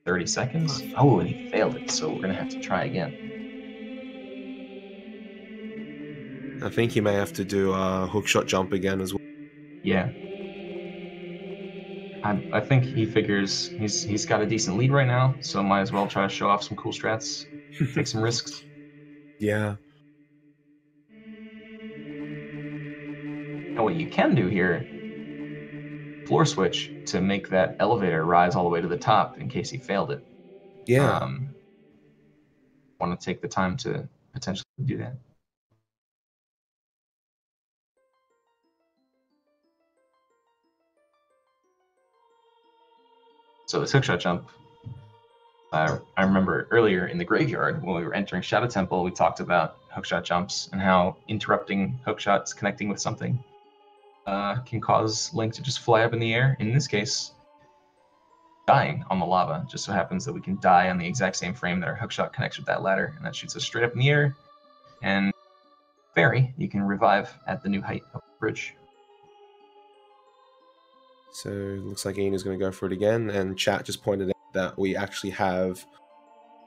30 seconds. Oh, and he failed it, so we're gonna have to try again. I think he may have to do a hookshot jump again as well. Yeah. I think he figures he's got a decent lead right now, so might as well try to show off some cool strats, take some risks. Yeah. And what you can do here, floor switch to make that elevator rise all the way to the top in case he failed it. Yeah. Want to take the time to potentially do that. So this hookshot jump, I remember earlier in the graveyard when we were entering Shadow Temple, we talked about hookshot jumps and how interrupting hookshots connecting with something can cause Link to just fly up in the air. In this case, dying on the lava. Just so happens that we can die on the exact same frame that our hookshot connects with that ladder, and that shoots us straight up in the air. And Fairy, you can revive at the new height of the bridge. So it looks like Ian is going to go for it again, and chat just pointed out that we actually have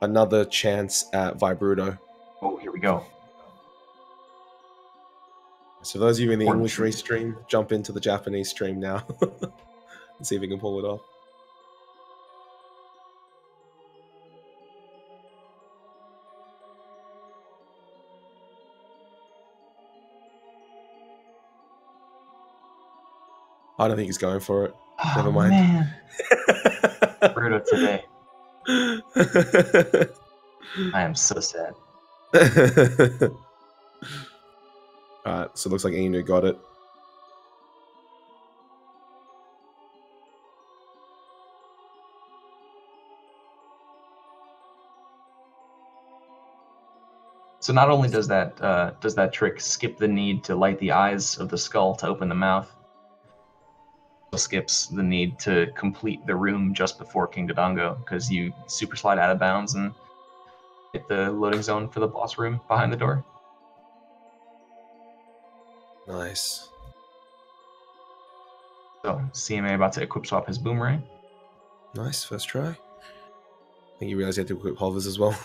another chance at Vibruto. Oh, here we go. So those of you in the English stream, jump into the Japanese stream now and see if we can pull it off. I don't think he's going for it. Oh, never mind. Man. Bruto today. I am so sad. Alright, so it looks like Inu got it. So not only does that trick skip the need to light the eyes of the skull to open the mouth, it skips the need to complete the room just before King Dodongo, because you super slide out of bounds and hit the loading zone for the boss room behind the door. Nice. So CMA about to equip swap his boomerang. Nice, first try. I think you realize you have to equip hovers as well.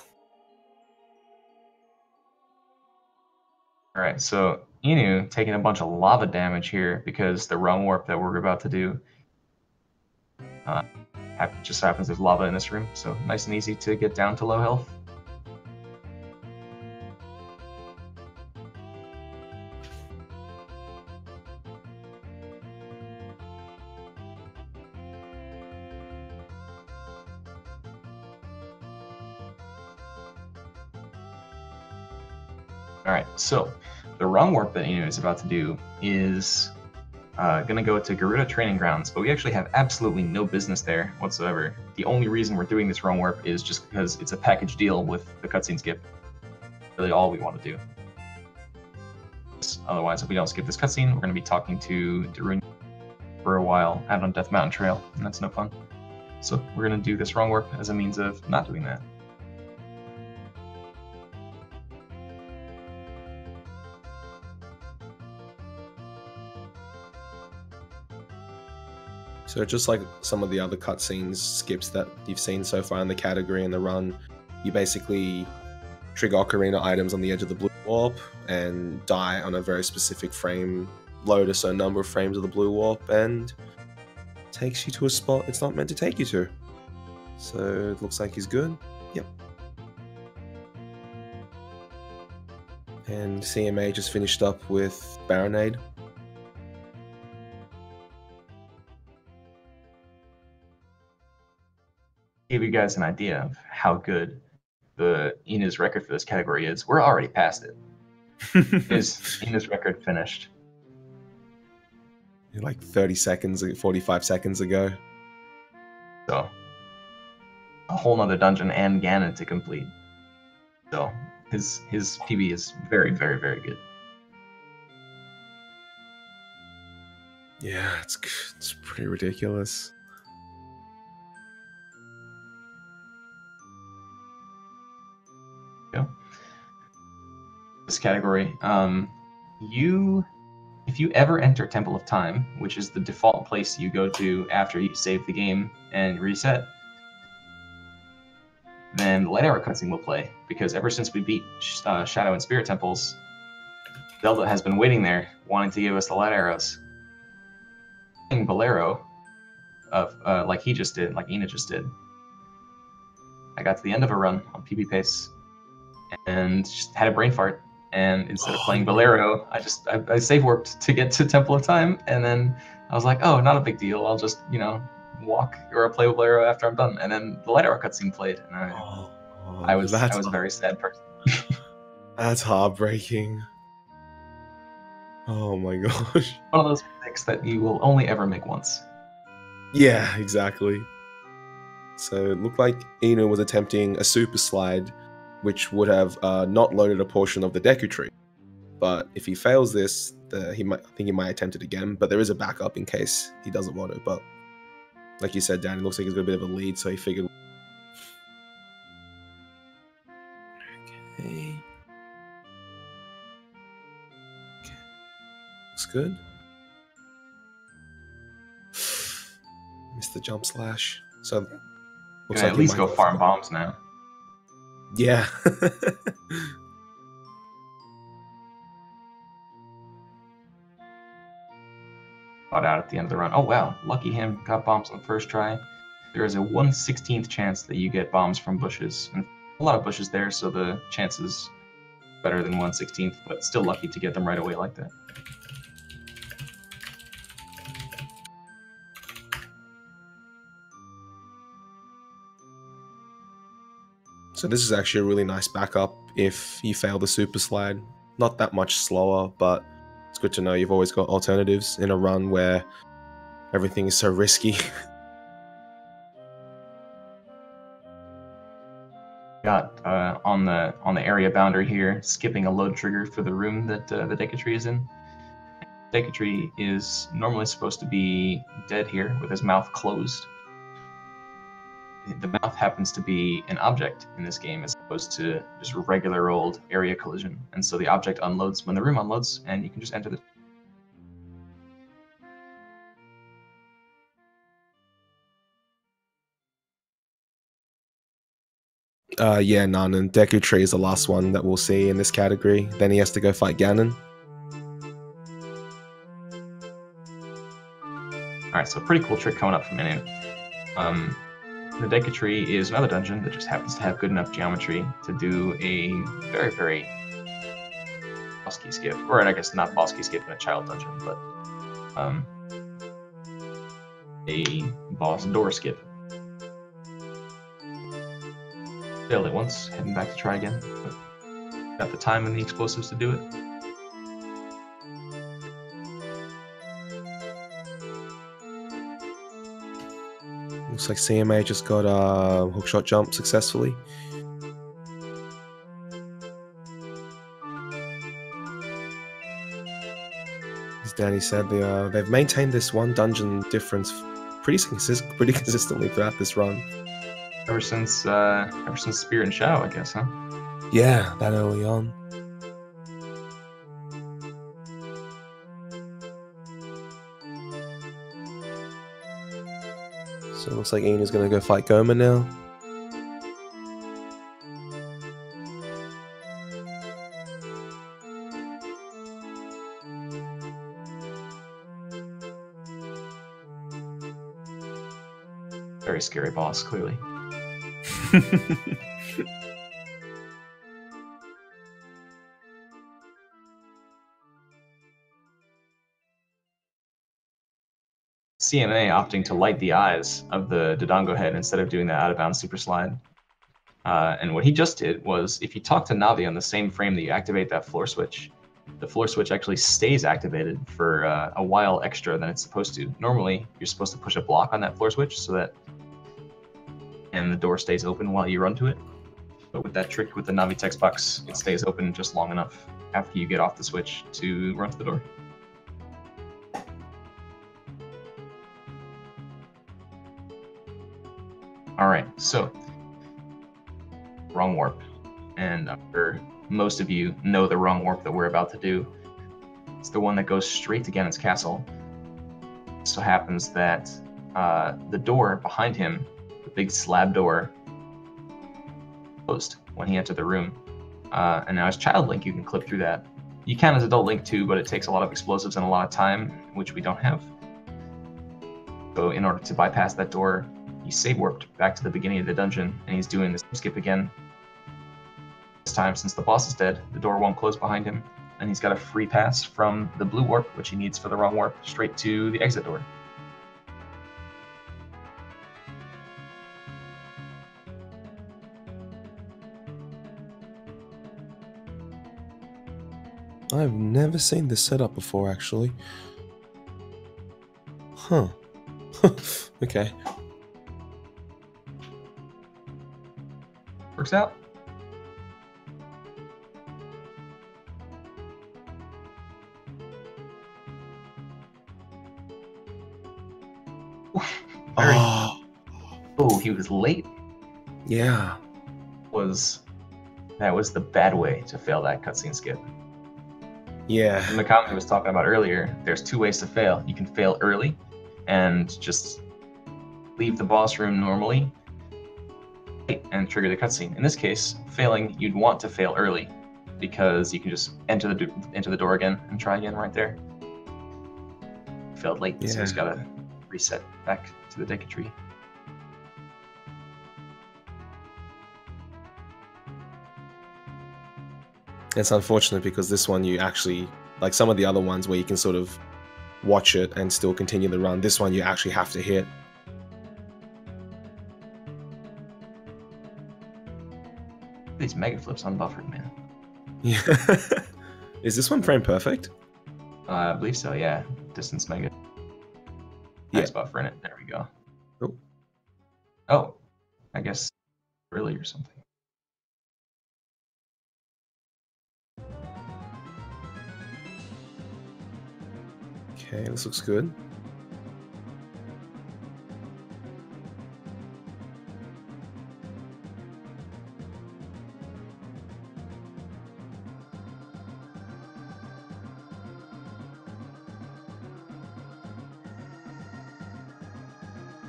Alright, so Inu taking a bunch of lava damage here because the wrong warp that we're about to do just happens there's lava in this room, so nice and easy to get down to low health. Alright, so the wrong warp that Inu is about to do is going to go to Garuda Training Grounds, but we actually have absolutely no business there whatsoever. The only reason we're doing this wrong warp is just because it's a package deal with the cutscene skip. Really all we want to do. Otherwise, if we don't skip this cutscene, we're going to be talking to Darun for a while out on Death Mountain Trail, and that's no fun. So we're going to do this wrong warp as a means of not doing that. So just like some of the other cutscenes skips that you've seen so far in the category and the run, you basically trigger Ocarina items on the edge of the blue warp and die on a very specific frame, load a certain number of frames of the blue warp, and takes you to a spot it's not meant to take you to. So it looks like he's good. Yep. And CMA just finished up with Baronade. Give you guys an idea of how good the Ina's record for this category is. We're already past it. Ina's record finished like 30 seconds, 45 seconds ago. So a whole nother dungeon and Ganon to complete. So his PB is very, very, very good. Yeah, it's pretty ridiculous. Yeah. This category, if you ever enter Temple of Time, which is the default place you go to after you save the game and reset, then the light arrow cutscene will play, because ever since we beat Shadow and Spirit Temples, Zelda has been waiting there, wanting to give us the light arrows. Playing Bolero, like he just did, like Ina just did. I got to the end of a run on PB pace, and just had a brain fart. And instead of playing Bolero, I save warped to get to Temple of Time, and then I was like, oh, not a big deal. I'll just walk or play Bolero after I'm done. And then the light arrow cutscene played, and I was a very sad person. That's heartbreaking. Oh my gosh. One of those mistakes that you will only ever make once. Yeah, exactly. So it looked like Ina was attempting a super slide, which would have not loaded a portion of the Deku Tree. But if he fails this, I think he might attempt it again. But there is a backup in case he doesn't want to. But like you said, Dan, it looks like he's got a bit of a lead, so he figured. Okay. Looks good. Missed the jump slash. So looks like at least go farm bombs now. Yeah. Got out at the end of the run. Oh wow, lucky him, got bombs on the first try. There is a 1/16th chance that you get bombs from bushes, and a lot of bushes there, so the chance is better than 1/16th, but still lucky to get them right away like that. So this is actually a really nice backup if you fail the super slide. Not that much slower, but it's good to know you've always got alternatives in a run where everything is so risky. Got on the area boundary here, skipping a load trigger for the room that the Deku Tree is in. Deku Tree is normally supposed to be dead here with his mouth closed. The mouth happens to be an object in this game as opposed to just regular old area collision. And so the object unloads when the room unloads, and you can just enter the... Yeah, none. And Deku Tree is the last one that we'll see in this category. Then he has to go fight Ganon. Alright, so pretty cool trick coming up from Inu. The Deku Tree is another dungeon that just happens to have good enough geometry to do a very, very boss key skip. Or I guess not boss key skip in a child dungeon, but a boss door skip. Failed it once, heading back to try again, but got the time and the explosives to do it. Looks like CMA just got a hookshot jump successfully. As Danny said, they've maintained this one dungeon difference pretty consistently throughout this run. Ever since Spirit and Shadow, I guess, huh? Yeah, that early on. So it looks like Ian is going to go fight Goma now. Very scary boss, clearly. CMA opting to light the eyes of the Dodongo head instead of doing the out-of-bounds super slide. And what he just did was, if you talk to Navi on the same frame that you activate that floor switch, the floor switch actually stays activated for a while extra than it's supposed to. Normally, you're supposed to push a block on that floor switch so that and the door stays open while you run to it. But with that trick with the Navi text box, it stays open just long enough after you get off the switch to run to the door. Alright, so wrong warp. And I'm sure most of you know the wrong warp that we're about to do. It's the one that goes straight to Ganon's castle. It so happens that the door behind him, the big slab door, closed when he entered the room. And now as Child Link, you can clip through that. You can as Adult Link too, but it takes a lot of explosives and a lot of time, which we don't have. So in order to bypass that door, he save warped back to the beginning of the dungeon, and he's doing this skip again. This time, since the boss is dead, the door won't close behind him, and he's got a free pass from the blue warp, which he needs for the wrong warp, straight to the exit door. I've never seen this setup before, actually. Huh. Okay. Works out. Very. Oh, he was late. Yeah. That was the bad way to fail that cutscene skip. Yeah. And Mikami was talking about earlier, there's two ways to fail. You can fail early and just leave the boss room normally and trigger the cutscene. In this case, failing, you'd want to fail early because you can just enter the door again and try again right there. Failed late, so he's got to reset back to the Deca tree. It's unfortunate because this one you actually, like some of the other ones where you can sort of watch it and still continue the run, this one you actually have to hit. These mega flips unbuffered, man. Yeah. Is this one frame perfect? I believe so, yeah. Distance mega. Nice buffer in it. There we go. Oh, I guess early or something. Okay, this looks good.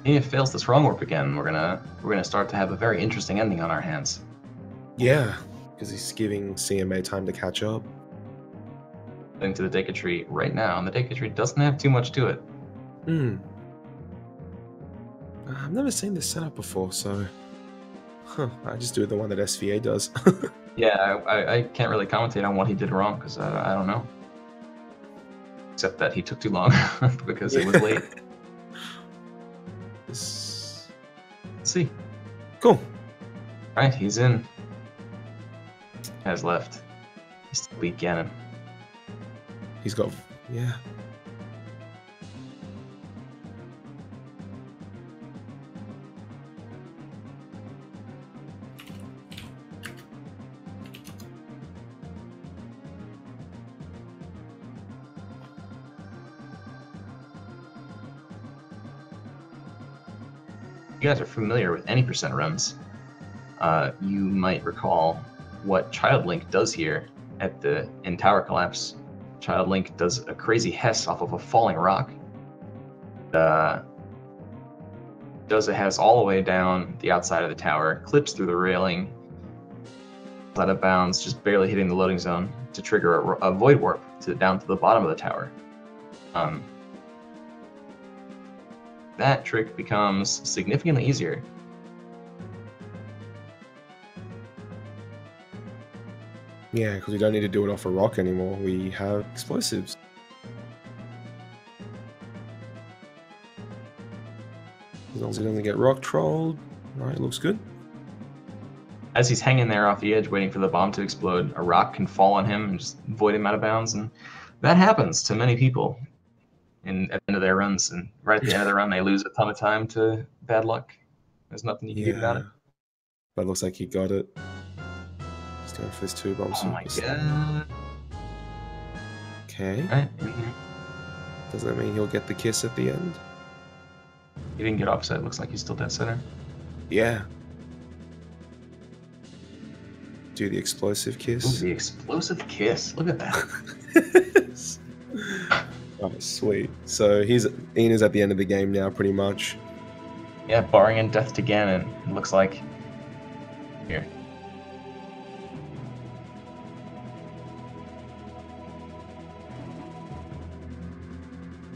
If it fails this wrong warp again, we're gonna start to have a very interesting ending on our hands. Yeah, because he's giving CMA time to catch up. Into the Deca tree right now, and the Deca tree doesn't have too much to it. I've never seen this setup before, so I just do the one that SVA does. Yeah, I can't really commentate on what he did wrong because I don't know. Except that he took too long because it was late. Let's see. Cool. All right, he's in. Has left. He's still beat Ganon. He's got, yeah. You guys are familiar with any percent runs. You might recall what Child Link does here in Tower Collapse. Child Link does a crazy Hess off of a falling rock. does it has all the way down the outside of the tower, clips through the railing, out of bounds, just barely hitting the loading zone to trigger a void warp down to the bottom of the tower. That trick becomes significantly easier. Yeah, because we don't need to do it off a rock anymore. We have explosives. As long as he doesn't get rock trolled. Alright, looks good. As he's hanging there off the edge waiting for the bomb to explode, a rock can fall on him and just void him out of bounds, and that happens to many people at the end of their runs, and right at the end of the run they lose a ton of time to bad luck. There's nothing you can do about it. But it looks like he got it. He's going for his 2 bombs. Oh my god. Okay. Right. Does that mean he'll get the kiss at the end? He didn't get offset. It looks like he's still dead center. Yeah. Do the explosive kiss. Ooh, the explosive kiss. Look at that. Oh, sweet. So Ina's at the end of the game now, pretty much. Yeah, barring in death to Ganon, it looks like. Here.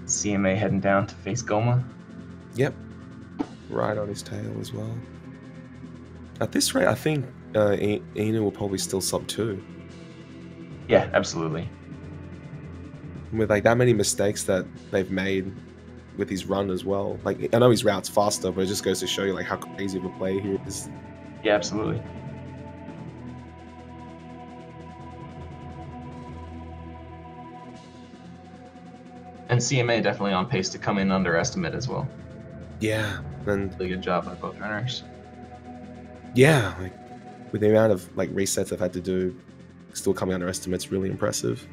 CMA heading down to face Goma. Yep. Right on his tail as well. At this rate, I think Ina will probably still sub 2. Yeah, absolutely. With like that many mistakes that they've made with his run as well. Like, I know his route's faster, but it just goes to show you like how crazy of a player he is. Yeah, absolutely. And CMA definitely on pace to come in underestimate as well. Yeah, and Really good job by both runners. yeah, like with the amount of like resets I've had to do, still coming under estimate's really impressive.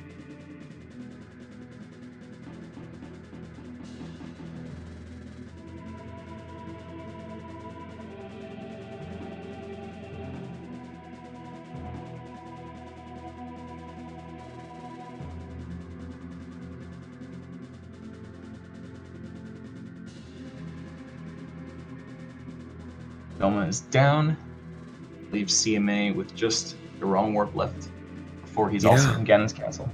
Goma is down. Leaves CMA with just the wrong warp left before he's also in Ganon's castle.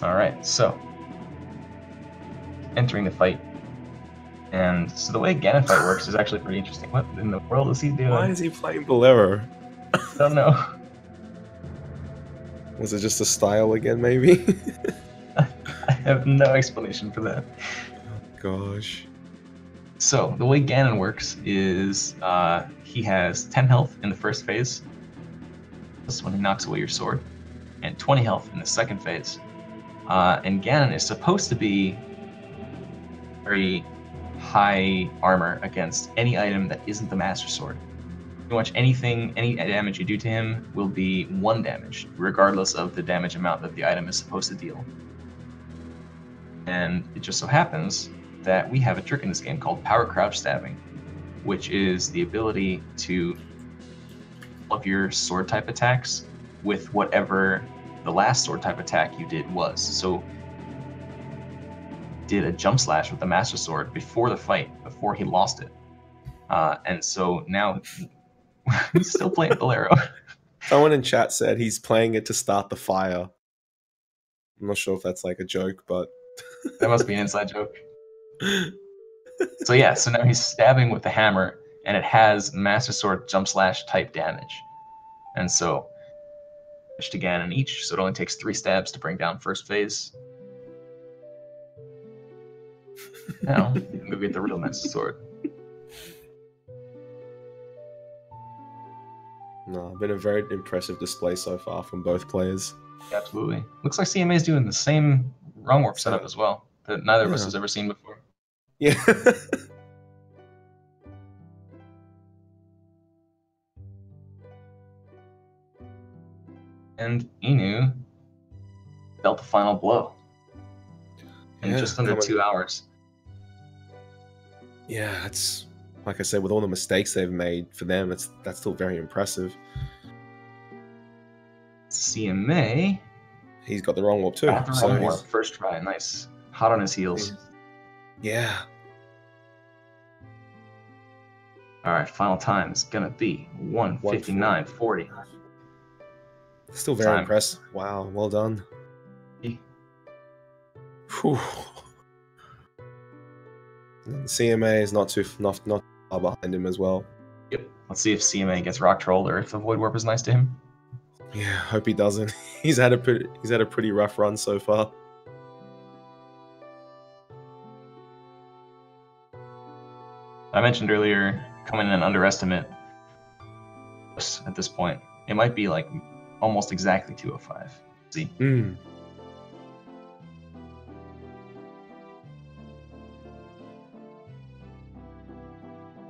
Alright, so entering the fight. And so the way Ganon fight works is actually pretty interesting. What in the world is he doing? Why is he playing Bolero? I don't know. Was it just a style again, maybe? I have no explanation for that. Gosh. So the way Ganon works is he has 10 health in the first phase. This is when he knocks away your sword, and 20 health in the second phase. And Ganon is supposed to be very high armor against any item that isn't the Master Sword. Pretty much anything, any damage you do to him will be 1 damage, regardless of the damage amount that the item is supposed to deal. And it just so happens that we have a trick in this game called power crouch stabbing, which is the ability to up your sword type attacks with whatever the last sword type attack you did was. So did a jump slash with the Master Sword before the fight, before he lost it. And so now he's still playing Bolero. Someone in chat said he's playing it to start the fire. I'm not sure if that's like a joke, but That must be an inside joke. So yeah, so now he's stabbing with the hammer, and it has Master Sword jump slash type damage. And so, to Ganon each, so it only takes 3 stabs to bring down first phase. Now, you can go get the real Master Sword. no, been a very impressive display so far from both players. Absolutely. Looks like CMA is doing the same wrong warp setup as well, that neither of us has ever seen before. Yeah. And Inu dealt the final blow in just under 2 hours. Yeah, it's like I said, with all the mistakes they've made for them, that's still very impressive. CMA He's got the wrong warp too. Got the So wrong warp. he's- First try, nice. Hot on his heels. yeah. All right, final time is gonna be 1:59:40. Still very Time. impressed. Wow, well done. Whew. And CMA is not far behind him as well. Yep. Let's see if CMA gets rock trolled or if the void warp is nice to him. Yeah, hope he doesn't. He's had a pretty rough run so far. I mentioned earlier, coming in underestimate at this point. It might be like almost exactly 205. See?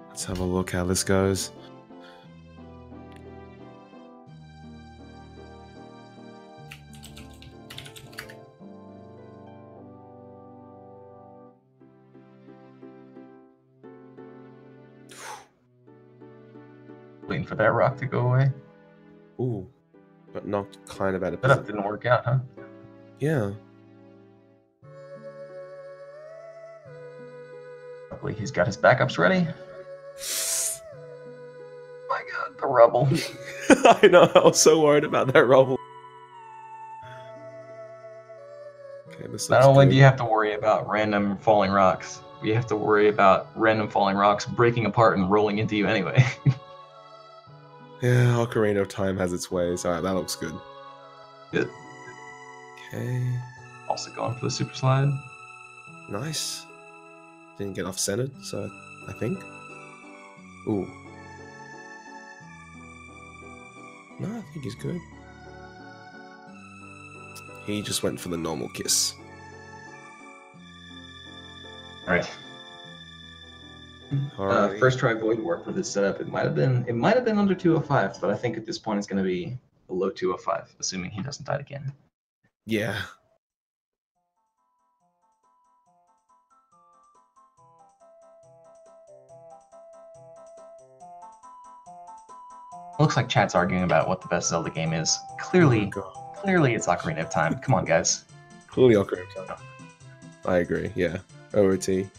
Let's have a look how this goes. Waiting for that rock to go away. Ooh, got knocked kind of out of That position. didn't work out, huh? Yeah. Hopefully he's got his backups ready. My god, the rubble. I know, I was so worried about that rubble. Okay, this Not looks only good. do you have to worry about random falling rocks, you have to worry about random falling rocks breaking apart and rolling into you anyway. Yeah, Ocarina of Time has its ways. Alright, that looks good. Good. Okay, Also going for the super slide. nice. Didn't get off-centered, so I think. Ooh. No, I think he's good. He just went for the normal kiss. Alright. Alrighty. First try void warp with this setup. It might have been under 205, but I think at this point it's gonna be below 205, assuming he doesn't die again. Yeah. Looks like chat's arguing about what the best Zelda game is. Oh my Clearly God. it's Ocarina of Time. Come on, guys. Clearly Ocarina of Time. I agree, yeah. OOT.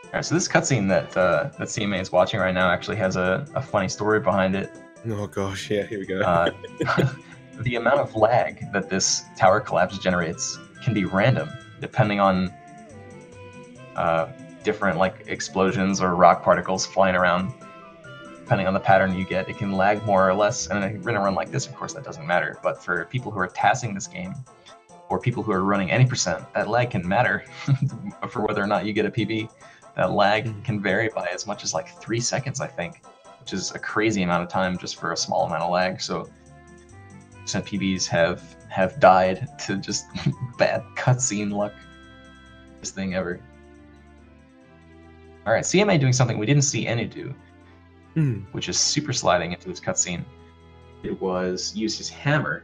Alright, so this cutscene that that CMA is watching right now actually has a funny story behind it. Oh gosh, yeah, here we go. The amount of lag that this tower collapse generates can be random, depending on different like explosions or rock particles flying around. Depending on the pattern you get, it can lag more or less. And in a run like this, of course, that doesn't matter. But for people who are tassing this game, or people who are running any percent, that lag can matter for whether or not you get a PB. That lag can vary by as much as like 3 seconds, I think, which is a crazy amount of time just for a small amount of lag. So some PBs have died to just bad cutscene luck. This thing ever. All right, CMA doing something we didn't see any do, which is super sliding into this cutscene. It was use his hammer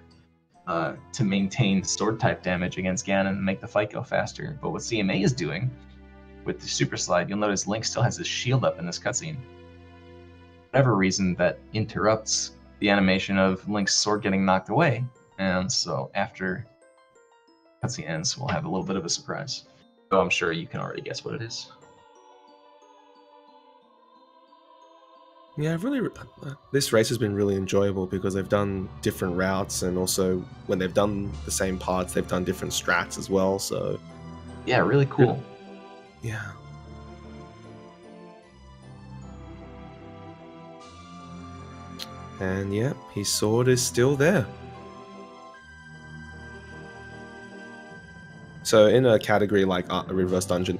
to maintain sword type damage against Ganon and make the fight go faster. But what CMA is doing with the super slide, you'll notice Link still has his shield up in this cutscene. Whatever reason that interrupts the animation of Link's sword getting knocked away, and so after cutscene ends, we'll have a little bit of a surprise. Though I'm sure you can already guess what it is. Yeah, this race has been really enjoyable because they've done different routes, and also when they've done the same parts, they've done different strats as well. So yeah, really cool. Yeah. And yeah, his sword is still there. So in a category like a reverse dungeon,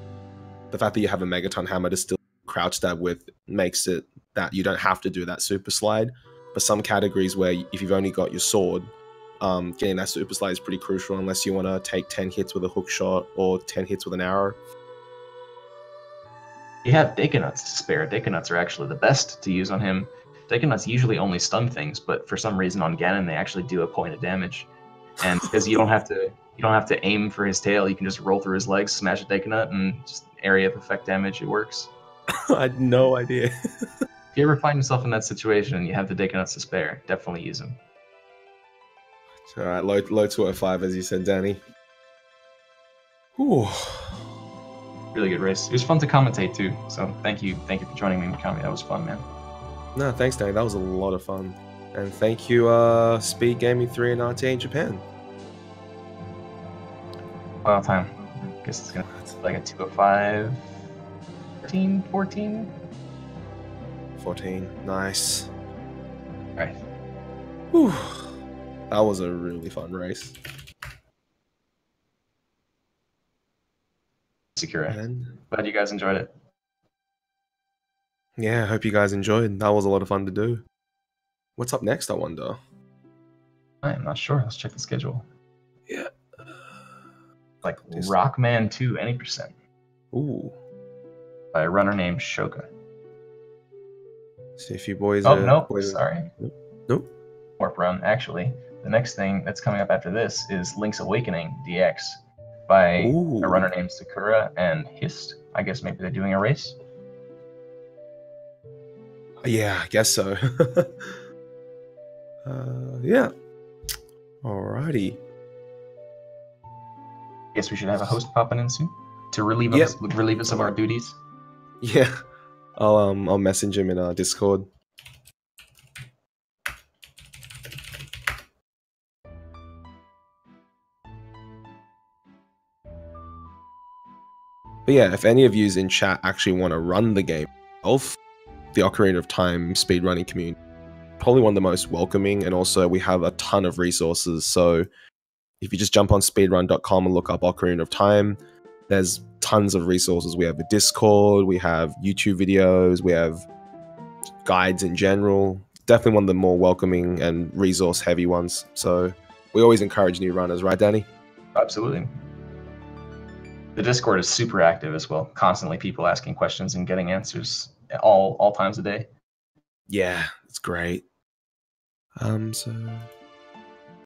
the fact that you have a Megaton hammer to still crouch stab with makes it that you don't have to do that super slide. But some categories where if you've only got your sword, getting that super slide is pretty crucial unless you want to take 10 hits with a hook shot or 10 hits with an arrow. You have Daconuts to spare. Daconuts are actually the best to use on him. Daconuts usually only stun things, but for some reason on Ganon they actually do a point of damage. And because you don't have to aim for his tail, you can just roll through his legs, smash a Daconut, and just area of effect damage. It works. I had no idea. If you ever find yourself in that situation and you have the Daconuts to spare, definitely use them. All right, low 205, as you said, Danny. Whew. Really good race. It was fun to commentate too. So thank you for joining me, Mikami. That was fun, man. No, thanks, Danny. That was a lot of fun. And thank you, Speed Gaming 3 and RTA in Japan. Final time. I guess it's gonna be like a 205, 13, 14. 14. Nice. All right. Whew. That was a really fun race. Secure it. And Glad you guys enjoyed it. yeah, I hope you guys enjoyed. That was a lot of fun to do. What's up next, I wonder? I am not sure. Let's check the schedule. Yeah. Like Rockman 2, any percent. Ooh. By a runner named Shoka. See if you boys. Oh, nope. Boys Sorry. Nope. Warp Run. Actually, the next thing that's coming up after this is Link's Awakening DX by a runner named Sakura and Hist. I guess maybe they're doing a race. Yeah, I guess so. Yeah. Alrighty. Guess we should have a host popping in soon to relieve us of our duties. Yeah. I'll message him in Discord. But yeah, if any of yous in chat actually want to run the game of the Ocarina of Time speedrunning community, probably one of the most welcoming, and also we have a ton of resources. So if you just jump on speedrun.com and look up Ocarina of Time, there's tons of resources. We have a Discord, we have YouTube videos, we have guides in general. Definitely one of the more welcoming and resource heavy ones. So we always encourage new runners, right, Danny? Absolutely. The Discord is super active as well. Constantly people asking questions and getting answers all times a day. Yeah, it's great. So